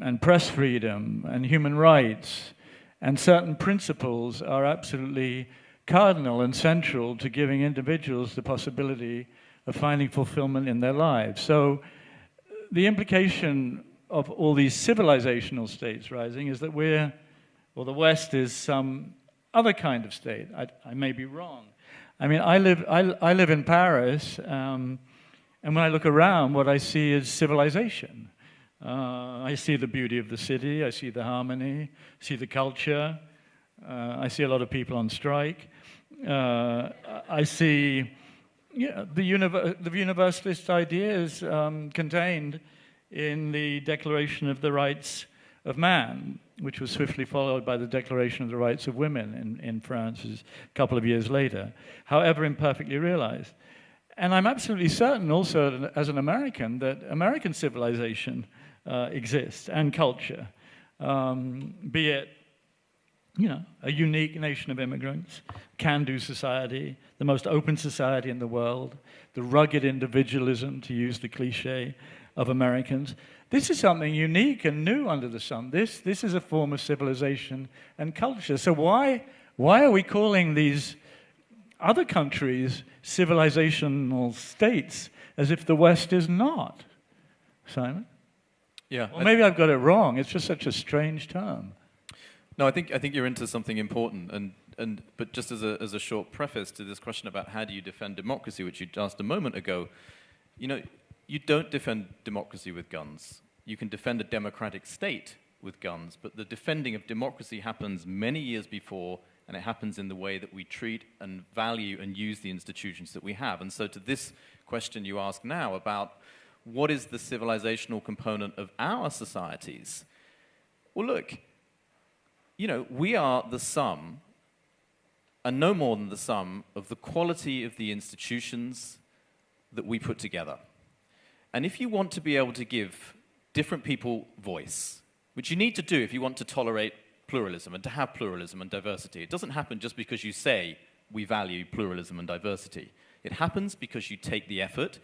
and press freedom and human rights and certain principles are absolutely cardinal and central to giving individuals the possibility of finding fulfillment in their lives. So the implication of all these civilizational states rising is that the West is some other kind of state. I may be wrong. I mean, I live in Paris, and when I look around, what I see is civilization. I see the beauty of the city, I see the harmony, see the culture, I see a lot of people on strike. I see the universalist ideas contained in the Declaration of the Rights of Man, which was swiftly followed by the Declaration of the Rights of Women in France a couple of years later, however imperfectly realized. And I'm absolutely certain also, as an American, that American civilization exists, and culture, be it a unique nation of immigrants, can-do society, the most open society in the world, the rugged individualism, to use the cliche, of Americans. This is something unique and new under the sun. This is a form of civilization and culture. So why are we calling these other countries civilizational states as if the West is not? Simon? Yeah. Well, maybe I've got it wrong. It's just such a strange term. No, I think you're into something important, but just as a short preface to this question about how do you defend democracy, which you asked a moment ago, you don't defend democracy with guns. You can defend a democratic state with guns, but the defending of democracy happens many years before, and it happens in the way that we treat and value and use the institutions that we have. And so to this question you ask now about what is the civilizational component of our societies? Well, look, we are the sum, and no more than the sum, of the quality of the institutions that we put together. And if you want to be able to give different people voice, which you need to do if you want to tolerate pluralism and to have pluralism and diversity, it doesn't happen just because you say we value pluralism and diversity. It happens because you take the effort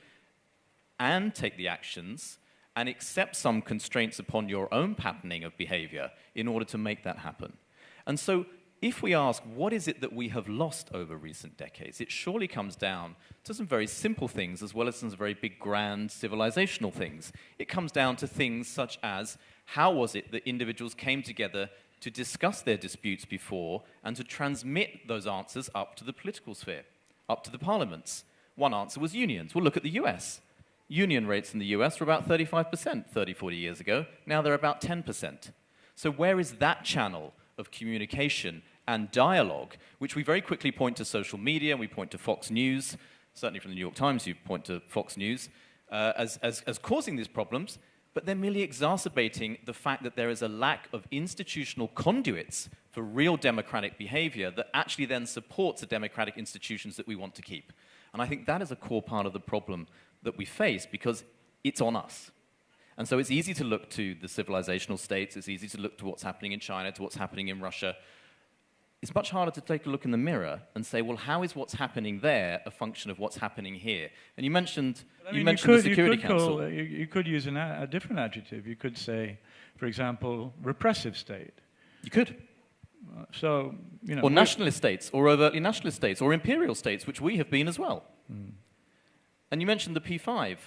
and take the actions and accept some constraints upon your own patterning of behavior in order to make that happen. And so if we ask, what is it that we have lost over recent decades, it surely comes down to some very simple things as well as some very big, grand, civilizational things. It comes down to things such as, how was it that individuals came together to discuss their disputes before and to transmit those answers up to the political sphere, up to the parliaments? One answer was unions. Well, look at the US. Union rates in the US were about 35% 30, 40 years ago. Now they're about 10%. So where is that channel of communication and dialogue, which we very quickly point to social media, we point to Fox News, certainly from the New York Times you point to Fox News, as causing these problems, but they're merely exacerbating the fact that there is a lack of institutional conduits for real democratic behavior that actually then supports the democratic institutions that we want to keep. And I think that is a core part of the problem that we face, because it's on us. And so it's easy to look to the civilizational states, it's easy to look to what's happening in China, to what's happening in Russia. It's much harder to take a look in the mirror and say, well, how is what's happening there a function of what's happening here? And you mentioned the Security Council. You could use a different adjective. You could say, for example, repressive state. You could. Or nationalist states, or overtly nationalist states, or imperial states, which we have been as well. Mm. And you mentioned the P5.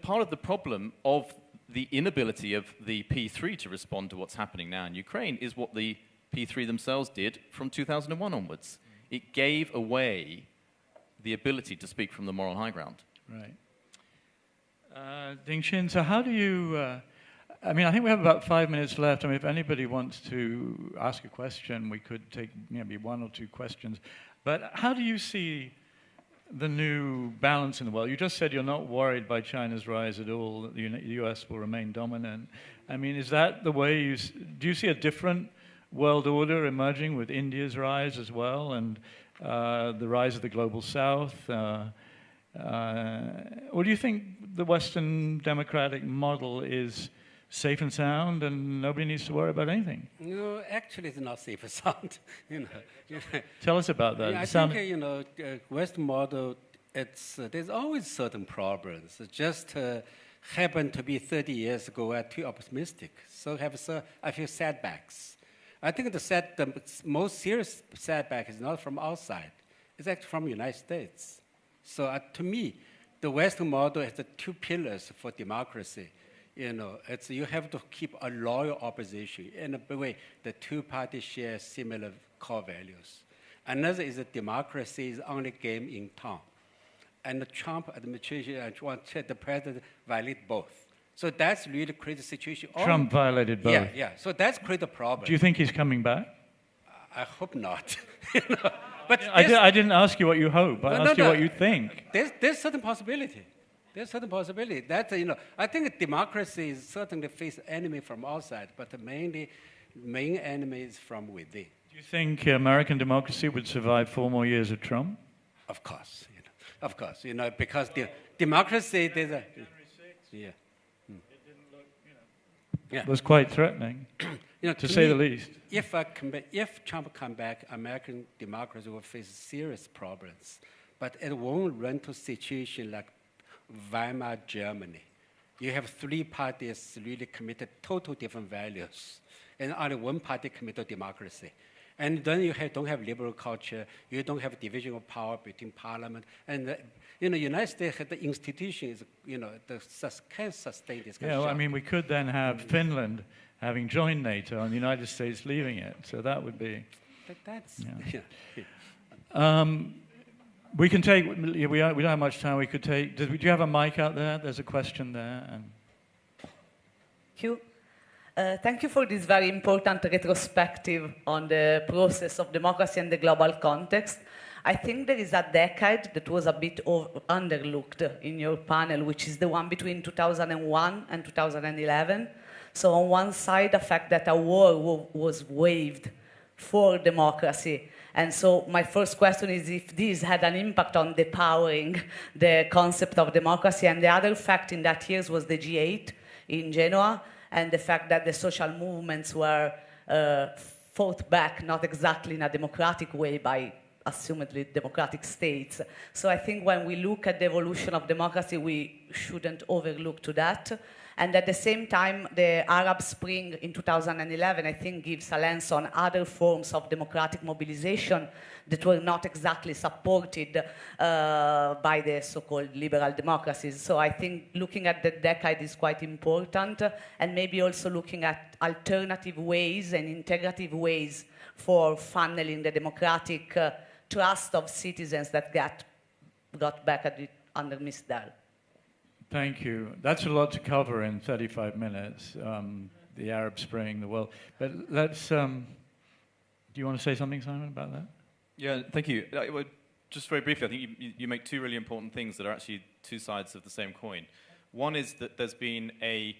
Part of the problem of the inability of the P3 to respond to what's happening now in Ukraine is what the P3 themselves did from 2001 onwards. It gave away the ability to speak from the moral high ground. Right. Ding-Chin, so how do you... I think we have about 5 minutes left. If anybody wants to ask a question, we could take maybe one or two questions. But how do you see the new balance in the world? You just said you're not worried by China's rise at all, that the US will remain dominant. Is that the way do you see a different world order emerging with India's rise as well, and the rise of the global south? Or do you think the Western democratic model is safe and sound and nobody needs to worry about anything? Actually it's not safe and sound. Tell us about that. I think, Western model, there's always certain problems. It just happened to be 30 years ago too optimistic. So I feel setbacks. I think the most serious setback is not from outside. It's actually from the United States. So to me, the Western model has the two pillars for democracy. It's you have to keep a loyal opposition. In a way, the two parties share similar core values. Another is that democracy is the only game in town. And the Trump administration the president violate both. So that's really create a situation. Trump violated both. Yeah. So that's create a problem. Do you think he's coming back? I hope not. But I didn't ask you what you hope. I asked you what you think. There's certain possibility. There's certain possibility. That I think democracy is certainly face enemy from outside, but the main enemy is from within. Do you think American democracy would survive 4 more years of Trump? Of course, because the democracy there's a yeah. It was quite threatening, to say the least. If Trump come back, American democracy will face serious problems, but it won't run to situation like Weimar Germany. You have 3 parties really committed total different values, and only one party committed democracy. And then you don't have liberal culture, you don't have division of power between parliament, and United States, the institution is, can sustain this kind of I mean, we could then have Finland having joined NATO and the United States leaving it, so that would be... We can take, we don't have much time, we could take, do you have a mic out there? There's a question there. Thank you. Thank you for this very important retrospective on the process of democracy and the global context. I think there is a decade that was a bit underlooked in your panel, which is the one between 2001 and 2011. So on one side, the fact that a war was waged for democracy. And so my first question is if this had an impact on depowering the concept of democracy. And the other fact in that years was the G8 in Genoa, and the fact that the social movements were fought back, not exactly in a democratic way by assumedly democratic states. So I think when we look at the evolution of democracy, we shouldn't overlook to that. And at the same time, the Arab Spring in 2011, I think, gives a lens on other forms of democratic mobilization that were not exactly supported by the so-called liberal democracies. So I think looking at the decade is quite important, and maybe also looking at alternative ways and integrative ways for funneling the democratic trust of citizens that got back at it under Misdal. Thank you. That's a lot to cover in 35 minutes, the Arab Spring, the world. But let's, do you want to say something, Simon, about that? Yeah, thank you. Just very briefly, I think you make 2 really important things that are actually 2 sides of the same coin. One is that there's been a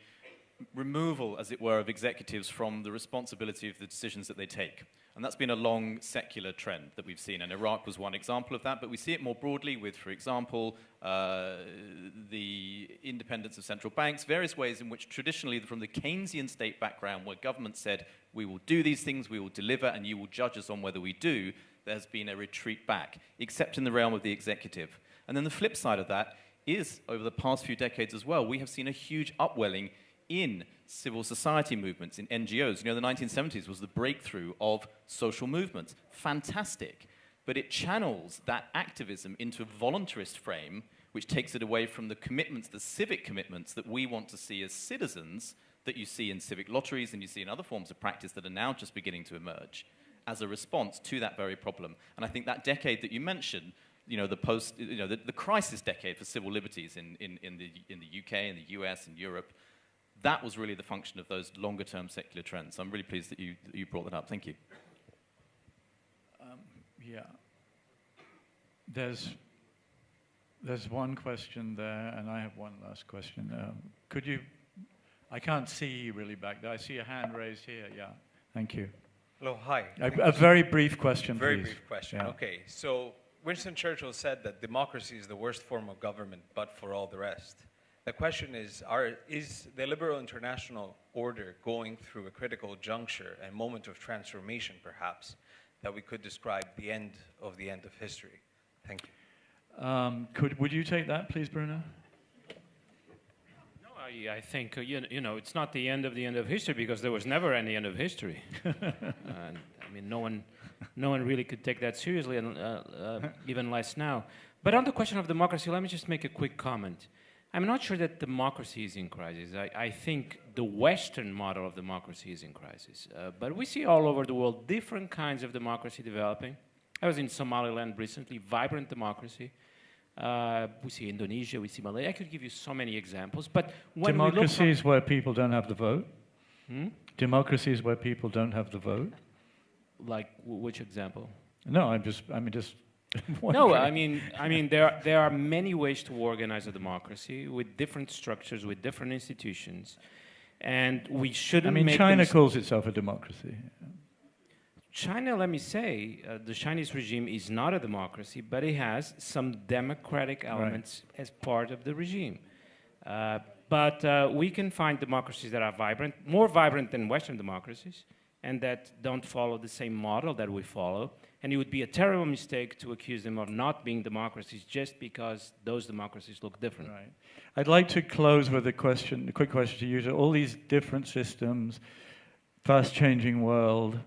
removal, as it were, of executives from the responsibility of the decisions that they take. And that's been a long secular trend that we've seen, and Iraq was one example of that, but we see it more broadly with, for example, the independence of central banks, various ways in which traditionally from the Keynesian state background where government said, we will do these things, we will deliver, and you will judge us on whether we do, there's been a retreat back, except in the realm of the executive. And then the flip side of that is, over the past few decades as well, we have seen a huge upwelling in civil society movements, in NGOs. The 1970s was the breakthrough of social movements. Fantastic. But it channels that activism into a voluntarist frame, which takes it away from the commitments, the civic commitments that we want to see as citizens, that you see in civic lotteries and you see in other forms of practice that are now just beginning to emerge as a response to that very problem. And I think that decade that you mentioned, the crisis decade for civil liberties in the UK, in the US, and Europe, that was really the function of those longer-term secular trends. So I'm really pleased that you brought that up. Thank you. Yeah. There's one question there, and I have one last question. Could you... I can't see you really back there. I see a hand raised here. Yeah. Thank you. Hello. Hi. A very brief question, very please. Brief question. Yeah. Okay. So Winston Churchill said that democracy is the worst form of government, but for all the rest. The question is the liberal international order going through a critical juncture and moment of transformation, perhaps, that we could describe the end of history? Thank you. Would you take that, please, Bruno? No, I think, it's not the end of history, because there was never any end of history. I mean, no one really could take that seriously, and even less now. But on the question of democracy, let me just make a quick comment. I'm not sure that democracy is in crisis. I think the Western model of democracy is in crisis. But we see all over the world different kinds of democracy developing. I was in Somaliland recently, vibrant democracy. We see Indonesia, we see Malaysia. I could give you so many examples. But when democracies where people don't have the vote? Democracies where people don't have the vote? Like which example? No, I'm just no, I mean, there are many ways to organize a democracy with different structures, with different institutions, and we shouldn't. I mean, China calls itself a democracy. China, let me say, the Chinese regime is not a democracy, but it has some democratic elements as part of the regime. But we can find democracies that are vibrant, more vibrant than Western democracies, and that don't follow the same model that we follow. And it would be a terrible mistake to accuse them of not being democracies just because those democracies look different. Right. I'd like to close with a quick question to you. To all these different systems, fast-changing world,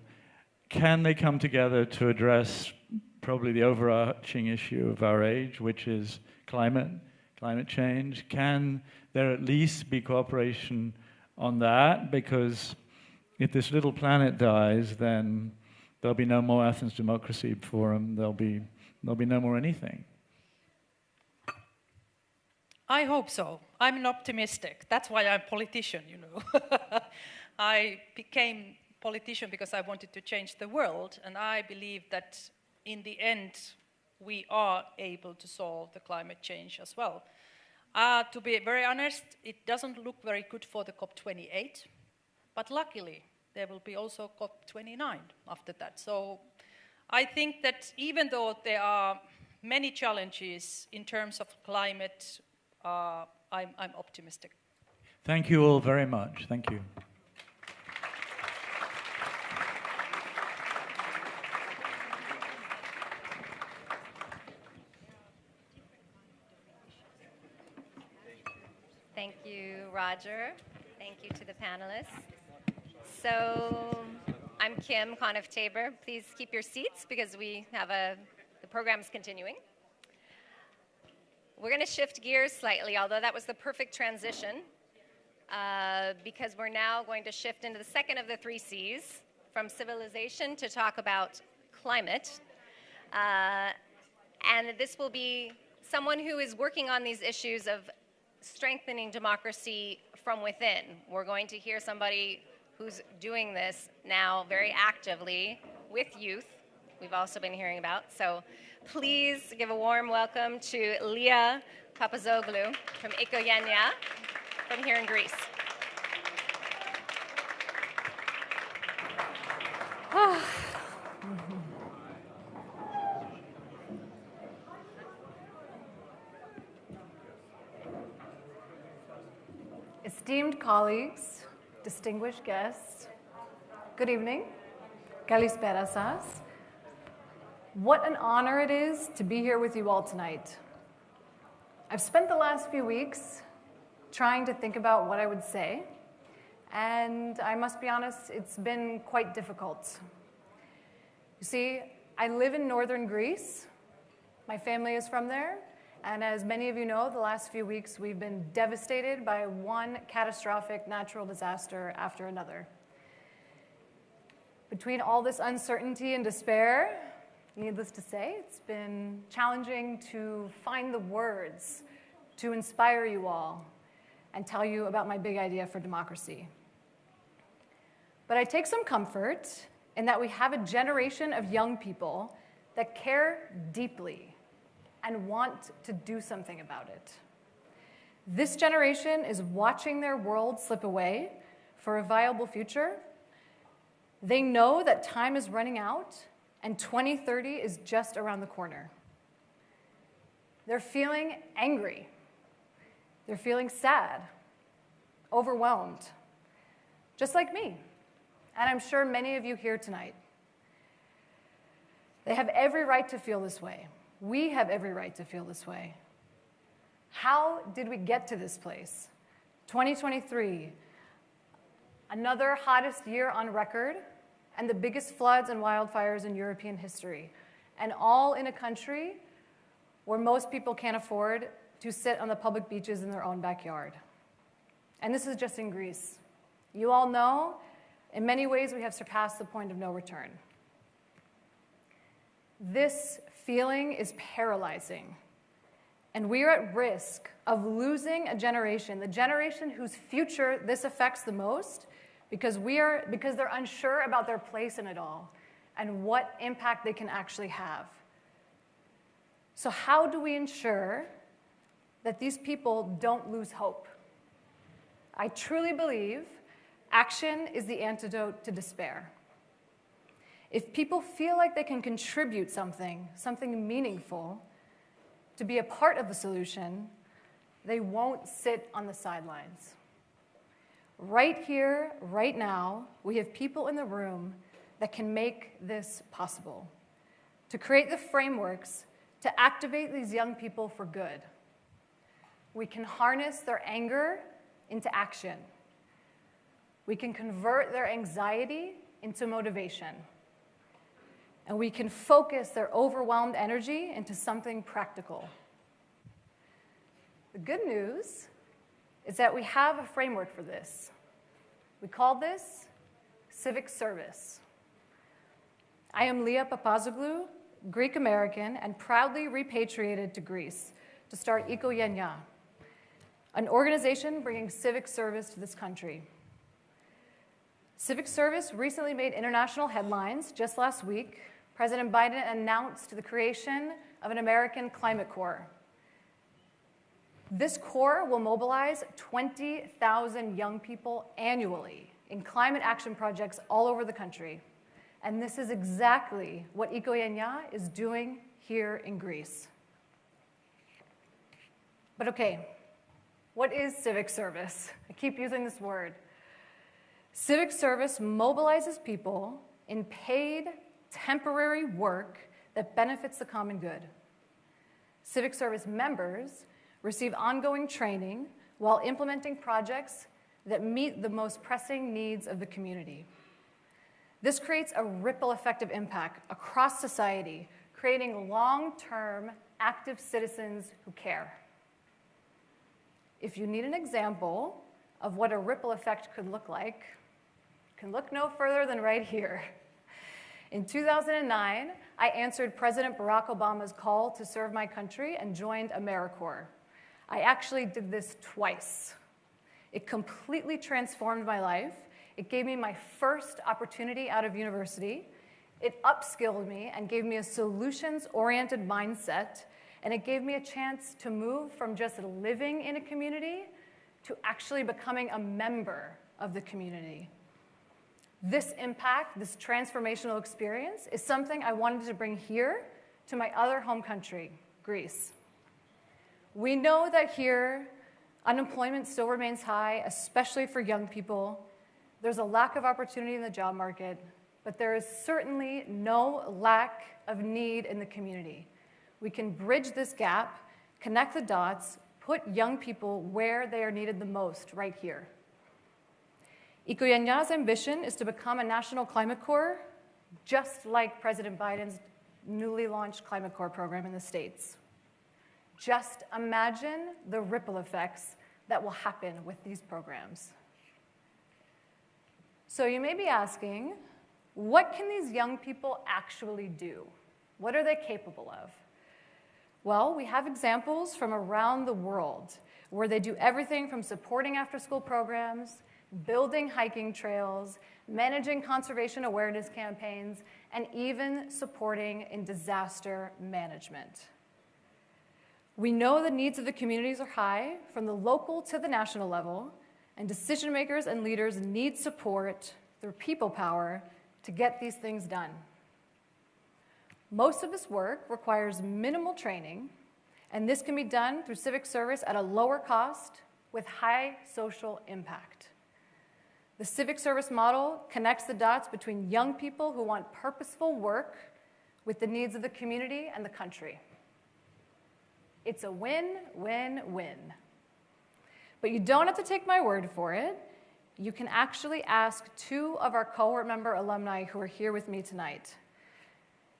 can they come together to address probably the overarching issue of our age, which is climate change? Can there at least be cooperation on that? Because if this little planet dies, then there'll be no more Athens Democracy Forum. There'll be no more anything. I hope so. I'm an optimistic. That's why I'm a politician, you know. I became politician because I wanted to change the world, and I believe that in the end we are able to solve the climate change as well. To be very honest, it doesn't look very good for the COP28, but luckily there will be also COP29 after that. So I think that even though there are many challenges in terms of climate, I'm optimistic. Thank you all very much. Thank you. Thank you, Roger. Thank you to the panelists. So I'm Kim Conniff-Tabor. Please keep your seats because we have the program's continuing. We're going to shift gears slightly, although that was the perfect transition, because we're now going to shift into the second of the three C's, from civilization to talk about climate. And this will be someone who is working on these issues of strengthening democracy from within. We're going to hear somebody who's doing this now very actively with youth, we've also been hearing about. So please give a warm welcome to Lia Papazoglou from Ikogenia from here in Greece. Esteemed colleagues, distinguished guests, good evening. Kalispera sas. What an honor it is to be here with you all tonight. I've spent the last few weeks trying to think about what I would say, and I must be honest, it's been quite difficult. You see, I live in northern Greece. My family is from there. And as many of you know, the last few weeks we've been devastated by one catastrophic natural disaster after another. Between all this uncertainty and despair, needless to say, it's been challenging to find the words to inspire you all and tell you about my big idea for democracy. But I take some comfort in that we have a generation of young people that care deeply and want to do something about it. This generation is watching their world slip away for a viable future. They know that time is running out and 2030 is just around the corner. They're feeling angry. They're feeling sad, overwhelmed, just like me, and I'm sure many of you here tonight. They have every right to feel this way. We have every right to feel this way. How did we get to this place? 2023, another hottest year on record, and the biggest floods and wildfires in European history, and all in a country where most people can't afford to sit on the public beaches in their own backyard. And this is just in Greece. You all know, in many ways, we have surpassed the point of no return. This feeling is paralyzing. And we are at risk of losing a generation, the generation whose future this affects the most, because they're unsure about their place in it all and what impact they can actually have. So how do we ensure that these people don't lose hope? I truly believe action is the antidote to despair. If people feel like they can contribute something meaningful, to be a part of the solution, they won't sit on the sidelines. Right here, right now, we have people in the room that can make this possible, to create the frameworks to activate these young people for good. We can harness their anger into action. We can convert their anxiety into motivation. And we can focus their overwhelmed energy into something practical. The good news is that we have a framework for this. We call this civic service. I am Leah Papazoglou, Greek-American, and proudly repatriated to Greece to start Ikogenia, an organization bringing civic service to this country. Civic service recently made international headlines. Just last week, President Biden announced the creation of an American Climate Corps. This corps will mobilize 20,000 young people annually in climate action projects all over the country. And this is exactly what Ikogenia is doing here in Greece. But okay, what is civic service? I keep using this word. Civic service mobilizes people in paid, temporary work that benefits the common good. Civic service members receive ongoing training while implementing projects that meet the most pressing needs of the community. This creates a ripple effect of impact across society, creating long-term, active citizens who care. If you need an example of what a ripple effect could look like, you can look no further than right here. In 2009, I answered President Barack Obama's call to serve my country and joined AmeriCorps. I actually did this twice. It completely transformed my life. It gave me my first opportunity out of university. It upskilled me and gave me a solutions-oriented mindset, and it gave me a chance to move from just living in a community to actually becoming a member of the community. This impact, this transformational experience, is something I wanted to bring here to my other home country, Greece. We know that here, unemployment still remains high, especially for young people. There's a lack of opportunity in the job market, but there is certainly no lack of need in the community. We can bridge this gap, connect the dots, put young people where they are needed the most, right here. Ikogenia's ambition is to become a national climate corps, just like President Biden's newly launched Climate Corps program in the States. Just imagine the ripple effects that will happen with these programs. So you may be asking, what can these young people actually do? What are they capable of? Well, we have examples from around the world where they do everything from supporting after-school programs, building hiking trails, managing conservation awareness campaigns, and even supporting in disaster management. We know the needs of the communities are high, from the local to the national level, and decision makers and leaders need support through people power to get these things done. Most of this work requires minimal training, and this can be done through civic service at a lower cost with high social impact. The civic service model connects the dots between young people who want purposeful work with the needs of the community and the country. It's a win-win-win. But you don't have to take my word for it. You can actually ask two of our cohort member alumni who are here with me tonight.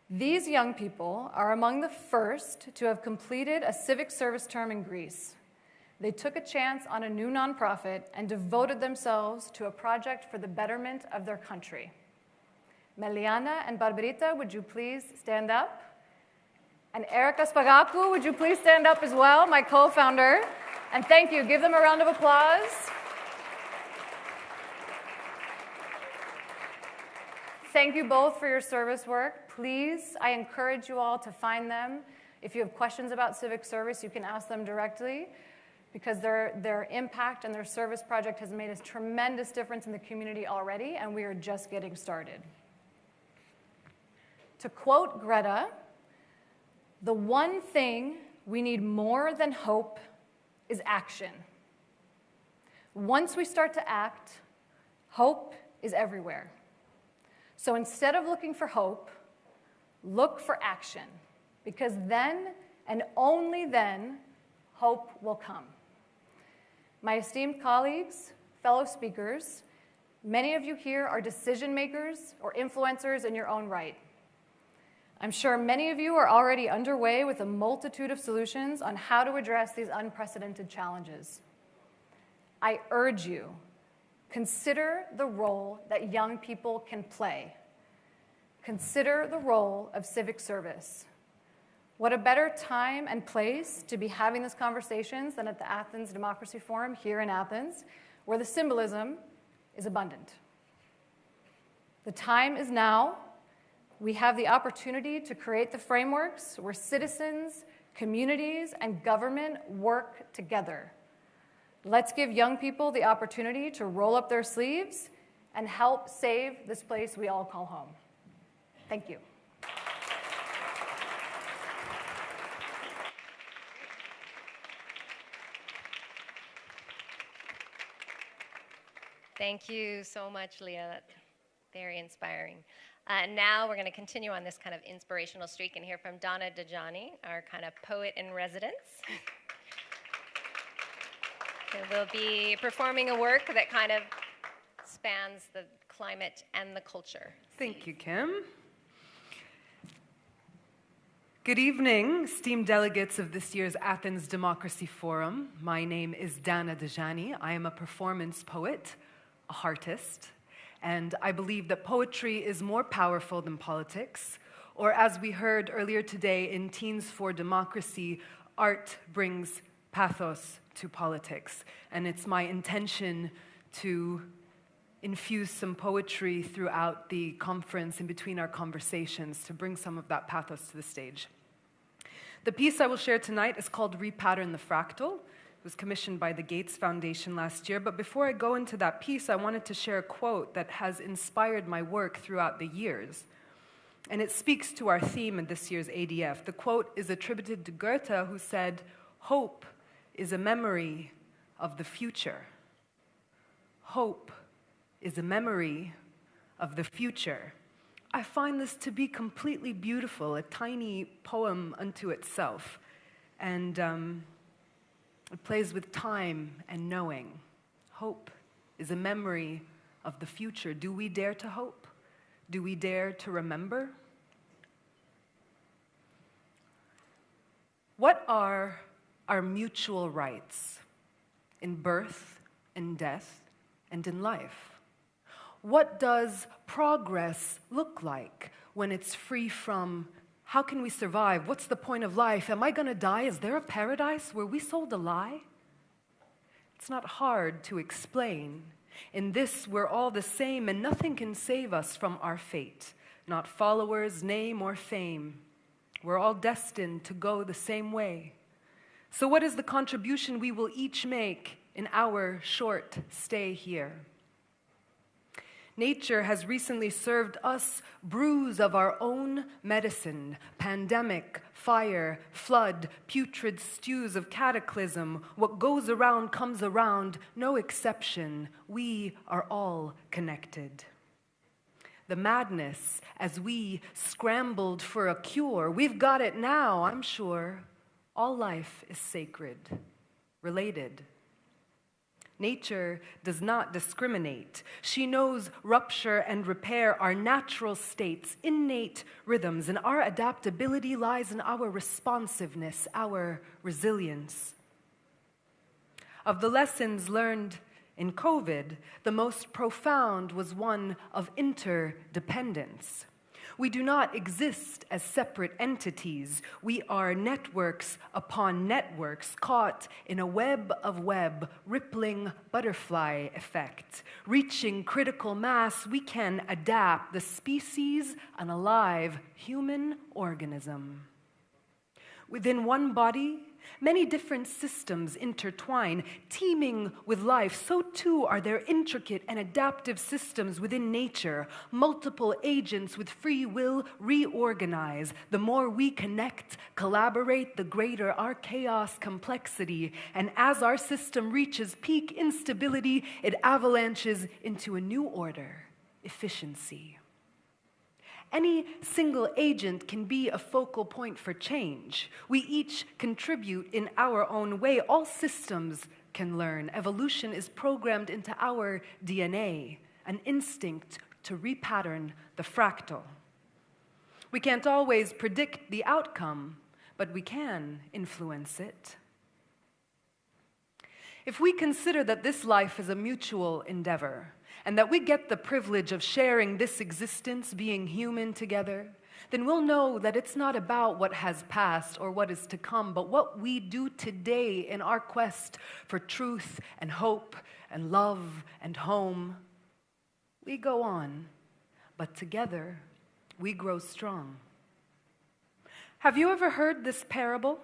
These young people are among the first to have completed a civic service term in Greece. They took a chance on a new nonprofit and devoted themselves to a project for the betterment of their country. Meliana and Barbarita, would you please stand up? And Erika Spagakou, would you please stand up as well, my co-founder? And thank you. Give them a round of applause. Thank you both for your service work. Please, I encourage you all to find them. If you have questions about civic service, you can ask them directly, because their impact and their service project has made a tremendous difference in the community already, and we are just getting started. To quote Greta, the one thing we need more than hope is action. Once we start to act, hope is everywhere. So instead of looking for hope, look for action, because then, and only then, hope will come. My esteemed colleagues, fellow speakers, many of you here are decision makers or influencers in your own right. I'm sure many of you are already underway with a multitude of solutions on how to address these unprecedented challenges. I urge you, consider the role that young people can play. Consider the role of civic service. What a better time and place to be having these conversations than at the Athens Democracy Forum here in Athens, where the symbolism is abundant. The time is now. We have the opportunity to create the frameworks where citizens, communities, and government work together. Let's give young people the opportunity to roll up their sleeves and help save this place we all call home. Thank you. Thank you so much, Leah. That's very inspiring. Now we're going to continue on this kind of inspirational streak and hear from Dana Dajani, our kind of poet in residence. So we'll be performing a work that kind of spans the climate and the culture. Thank you, Kim. Good evening, esteemed delegates of this year's Athens Democracy Forum. My name is Dana Dajani. I am a performance poet, a heartist, and I believe that poetry is more powerful than politics, or as we heard earlier today in Teens for Democracy, art brings pathos to politics. And it's my intention to infuse some poetry throughout the conference, in between our conversations, to bring some of that pathos to the stage. The piece I will share tonight is called Repattern the Fractal. It was commissioned by the Gates Foundation last year. But before I go into that piece, I wanted to share a quote that has inspired my work throughout the years. And it speaks to our theme in this year's ADF. The quote is attributed to Goethe, who said, "Hope is a memory of the future." Hope is a memory of the future. I find this to be completely beautiful, a tiny poem unto itself. And it plays with time and knowing. Hope is a memory of the future. Do we dare to hope? Do we dare to remember? What are our mutual rights in birth, in death, and in life? What does progress look like when it's free from, how can we survive? What's the point of life? Am I going to die? Is there a paradise? Were we sold a lie? It's not hard to explain. In this, we're all the same, and nothing can save us from our fate. Not followers, name, or fame. We're all destined to go the same way. So what is the contribution we will each make in our short stay here? Nature has recently served us brews of our own medicine: pandemic, fire, flood, putrid stews of cataclysm. What goes around comes around, no exception. We are all connected. The madness as we scrambled for a cure. We've got it now, I'm sure. All life is sacred, related. Nature does not discriminate. She knows rupture and repair are natural states, innate rhythms, and our adaptability lies in our responsiveness, our resilience. Of the lessons learned in COVID, the most profound was one of interdependence. We do not exist as separate entities. We are networks upon networks caught in a web of web, rippling butterfly effect. Reaching critical mass, we can adapt the species, an alive human organism. Within one body, many different systems intertwine, teeming with life. So too are there intricate and adaptive systems within nature. Multiple agents with free will reorganize. The more we connect, collaborate, the greater our chaos complexity. And as our system reaches peak instability, it avalanches into a new order, efficiency. Any single agent can be a focal point for change. We each contribute in our own way. All systems can learn. Evolution is programmed into our DNA, an instinct to repattern the fractal. We can't always predict the outcome, but we can influence it. If we consider that this life is a mutual endeavor, and that we get the privilege of sharing this existence, being human together, then we'll know that it's not about what has passed or what is to come, but what we do today in our quest for truth and hope and love and home. We go on, but together we grow strong. Have you ever heard this parable?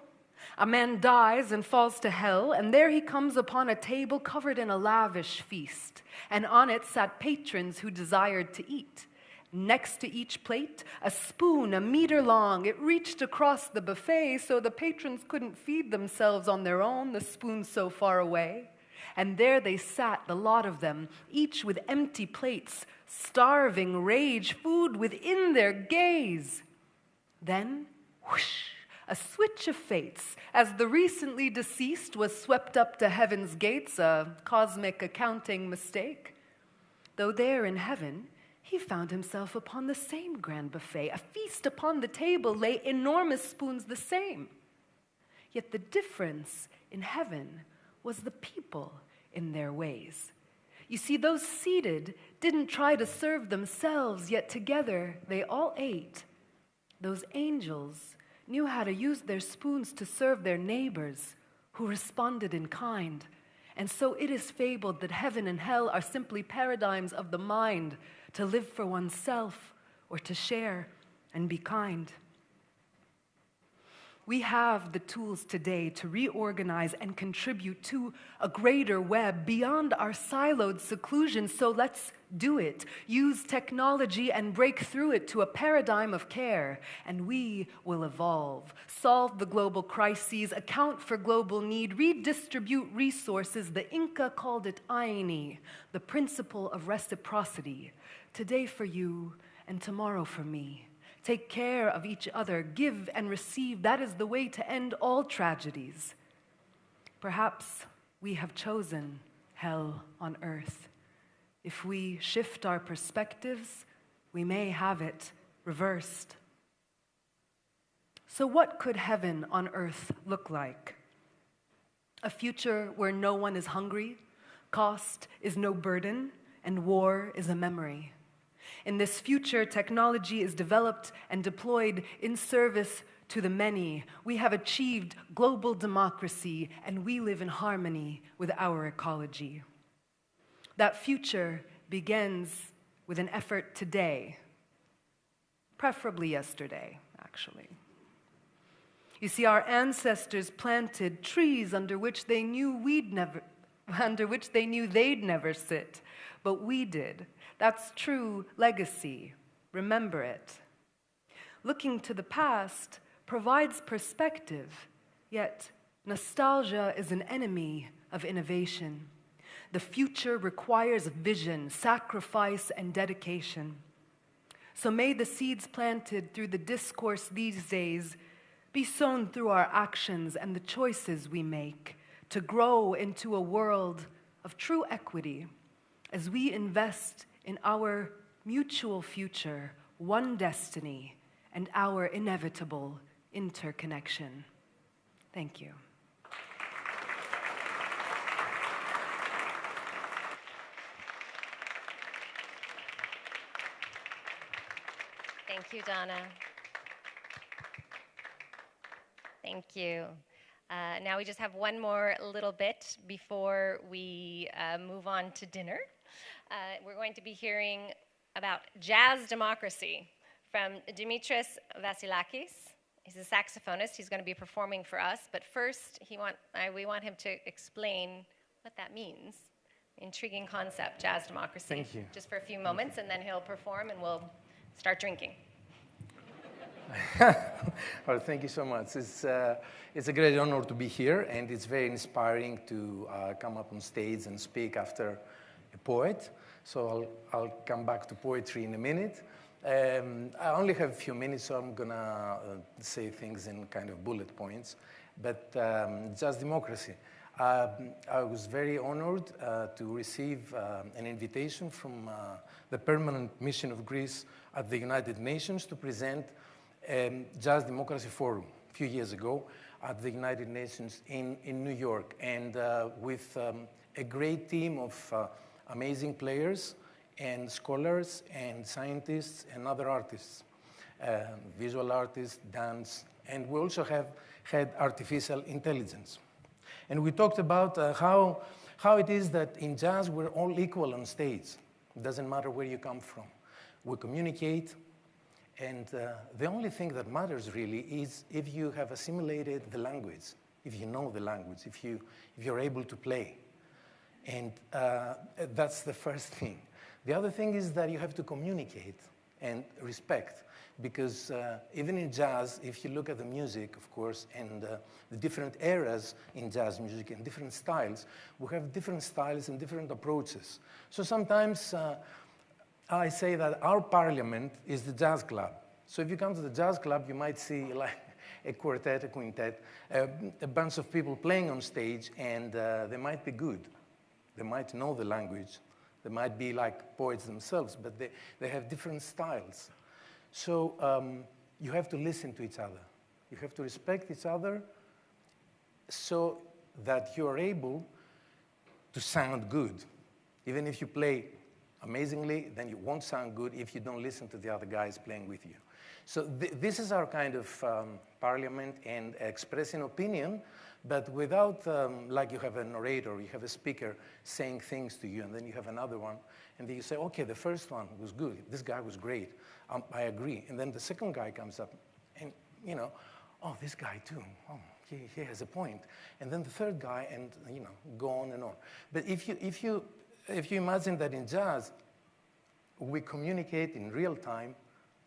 A man dies and falls to hell, and there he comes upon a table covered in a lavish feast, and on it sat patrons who desired to eat. Next to each plate, a spoon 1 meter long. It reached across the buffet so the patrons couldn't feed themselves on their own, the spoon so far away. And there they sat, the lot of them, each with empty plates, starving, rage, food within their gaze. Then, whoosh, a switch of fates, as the recently deceased was swept up to heaven's gates, a cosmic accounting mistake. Though there in heaven, he found himself upon the same grand buffet. A feast upon the table lay enormous spoons the same. Yet the difference in heaven was the people in their ways. You see, those seated didn't try to serve themselves, yet together they all ate. Those angels knew how to use their spoons to serve their neighbors, who responded in kind. And so it is fabled that heaven and hell are simply paradigms of the mind, to live for oneself or to share and be kind. We have the tools today to reorganize and contribute to a greater web beyond our siloed seclusion, so let's do it. Use technology and break through it to a paradigm of care, and we will evolve, solve the global crises, account for global need, redistribute resources. The Inca called it Aini, the principle of reciprocity. Today for you and tomorrow for me. Take care of each other, give and receive. That is the way to end all tragedies. Perhaps we have chosen hell on earth. If we shift our perspectives, we may have it reversed. So what could heaven on earth look like? A future where no one is hungry, cost is no burden, and war is a memory. In this future, technology is developed and deployed in service to the many. We have achieved global democracy, and we live in harmony with our ecology. That future begins with an effort today, preferably yesterday, actually. You see, our ancestors planted trees under which they knew they'd never sit, but we did. That's true legacy. Remember it. Looking to the past provides perspective, yet nostalgia is an enemy of innovation. The future requires vision, sacrifice, and dedication. So may the seeds planted through the discourse these days be sown through our actions and the choices we make to grow into a world of true equity as we invest in our mutual future, one destiny, and our inevitable interconnection. Thank you. Thank you, Donna. Thank you. Now we just have one more little bit before we move on to dinner. We're going to be hearing about jazz democracy from Dimitris Vasilakis. He's a saxophonist. He's going to be performing for us. But first, we want him to explain what that means. Intriguing concept, jazz democracy. Thank you. Just for a few moments, and then he'll perform, and we'll start drinking. Well, thank you so much. It's a great honor to be here, and it's very inspiring to come up on stage and speak after a poet. So I'll come back to poetry in a minute. I only have a few minutes, so I'm going to say things in kind of bullet points. But jazz democracy. I was very honored to receive an invitation from the Permanent Mission of Greece at the United Nations to present Jazz Democracy Forum a few years ago at the United Nations in New York, and with a great team of amazing players and scholars and scientists and other artists, visual artists, dance, and we also have had artificial intelligence. And we talked about how it is that in jazz we're all equal on stage. It doesn't matter where you come from. We communicate. And the only thing that matters really is if you have assimilated the language, if you know the language, if you're able to play. And that's the first thing. The other thing is that you have to communicate and respect, because even in jazz, if you look at the music, of course, and the different eras in jazz music and different styles, we have different styles and different approaches. So sometimes I say that our parliament is the jazz club. So if you come to the jazz club, you might see like a quartet, a quintet, a bunch of people playing on stage, and they might be good. They might know the language. They might be like poets themselves, but they have different styles. So you have to listen to each other. You have to respect each other so that you are able to sound good. Even if you play amazingly, then you won't sound good if you don't listen to the other guys playing with you. So this is our kind of parliament and expressing opinion, but without, like you have an orator, you have a speaker saying things to you, and then you have another one, and then you say, okay, the first one was good. This guy was great. I agree. And then the second guy comes up, and, you know, oh, this guy too. Oh, he has a point. And then the third guy, and, you know, go on and on. But if you imagine that in jazz, we communicate in real time,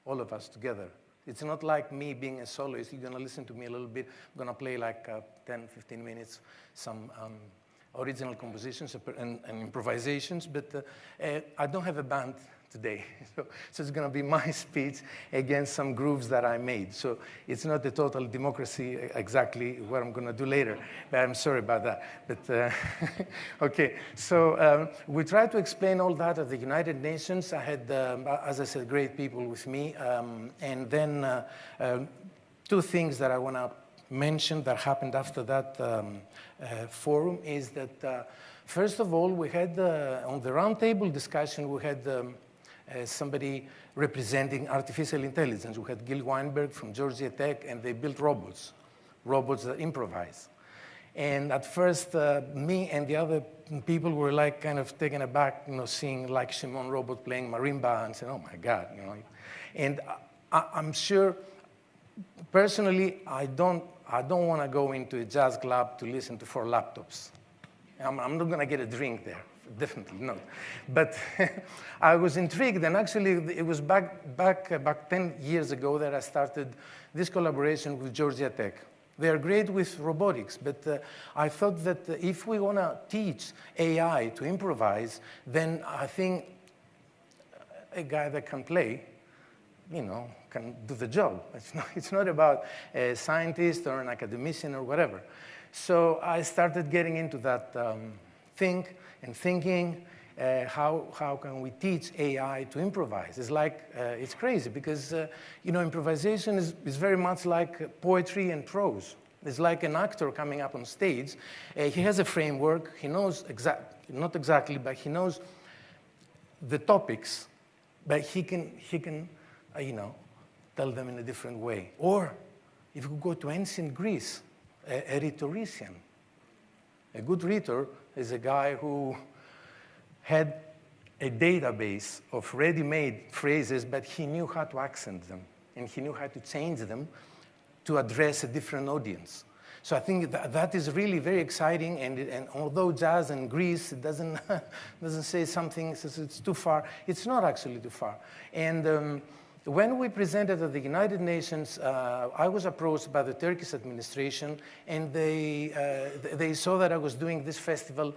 all of us together. It's not like me being a soloist. You're going to listen to me a little bit. I'm going to play like 10, 15 minutes, some original compositions and improvisations, but I don't have a band today. So it's going to be my speech against some grooves that I made. So it's not a total democracy exactly what I'm going to do later, but I'm sorry about that. But okay, so we tried to explain all that at the United Nations. I had, as I said, great people with me. And then two things that I want to mention that happened after that forum is that, first of all, we had, on the roundtable discussion, we had somebody representing artificial intelligence. We had Gil Weinberg from Georgia Tech, and they built robots that improvise. And at first, me and the other people were like kind of taken aback, you know, seeing like Shimon Robot playing marimba and saying, oh my God, you know. And I'm sure, personally, I don't want to go into a jazz club to listen to 4 laptops. I'm not going to get a drink there. Definitely not. But I was intrigued, and actually it was back 10 years ago that I started this collaboration with Georgia Tech. They are great with robotics, but I thought that if we want to teach AI to improvise, then I think a guy that can play, you know, can do the job. It's not about a scientist or an academician or whatever. So I started getting into that think and thinking, how can we teach AI to improvise? It's like, it's crazy because, improvisation is very much like poetry and prose. It's like an actor coming up on stage. He has a framework. He knows not exactly, but he knows the topics, but he can tell them in a different way. Or if we go to ancient Greece, a rhetorician. A good rhetor is a guy who had a database of ready-made phrases, but he knew how to accent them, and he knew how to change them to address a different audience. So I think that is really very exciting, and although jazz and Greece doesn't say something, says it's too far, it's not actually too far. And when we presented at the United Nations, I was approached by the Turkish administration, and they saw that I was doing this festival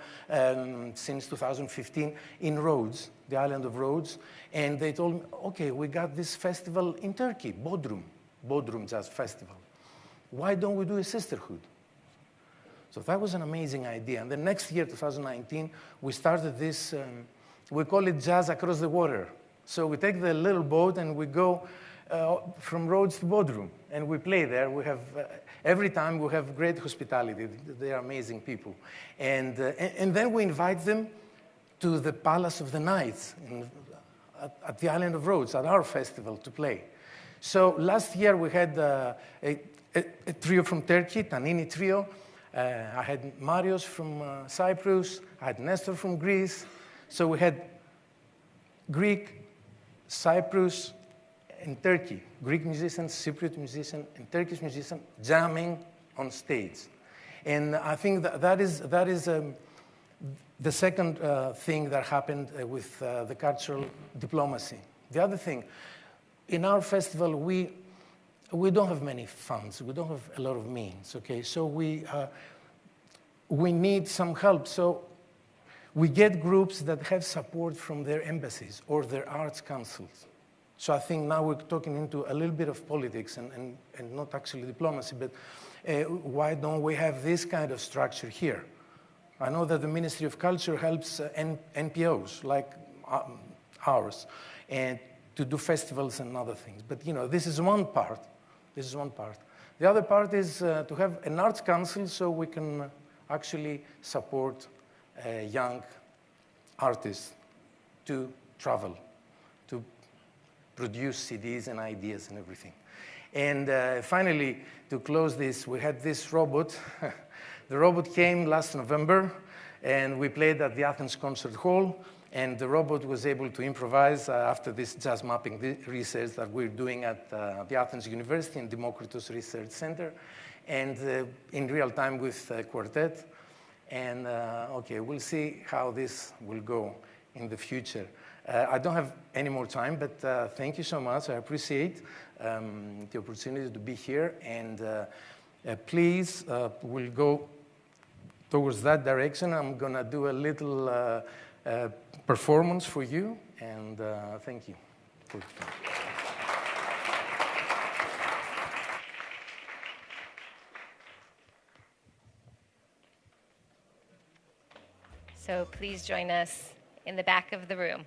since 2015 in Rhodes, the island of Rhodes, and they told me, okay, we got this festival in Turkey, Bodrum Jazz Festival. Why don't we do a sisterhood? So that was an amazing idea. And the next year, 2019, we started this, we call it Jazz Across the Water. So we take the little boat and we go from Rhodes to Bodrum, and we play there. We have, every time we have great hospitality. They are amazing people. And then we invite them to the Palace of the Knights at the island of Rhodes, at our festival, to play. So last year we had a trio from Turkey, Tanini Trio. I had Marios from Cyprus. I had Nestor from Greece. So we had Greek, Cyprus, and Turkey. Greek musicians, Cypriot musicians, and Turkish musicians jamming on stage. And I think that is the second thing that happened with the cultural diplomacy. The other thing, in our festival, we don't have many funds. We don't have a lot of means, okay? So we need some help. So we get groups that have support from their embassies or their arts councils. So I think now we're talking into a little bit of politics and not actually diplomacy, but why don't we have this kind of structure here? I know that the Ministry of Culture helps NPOs like ours and to do festivals and other things. But this is one part. This is one part. The other part is to have an arts council so we can actually support young artists to travel, to produce CDs and ideas and everything. And finally, to close this, we had this robot. The robot came last November, and we played at the Athens Concert Hall, and the robot was able to improvise after this jazz mapping research that we're doing at the Athens University and Democritus Research Center, and in real time with quartet. And okay, we'll see how this will go in the future. I don't have any more time, but thank you so much. I appreciate the opportunity to be here. And please, we'll go towards that direction. I'm going to do a little performance for you. And thank you. So please join us in the back of the room.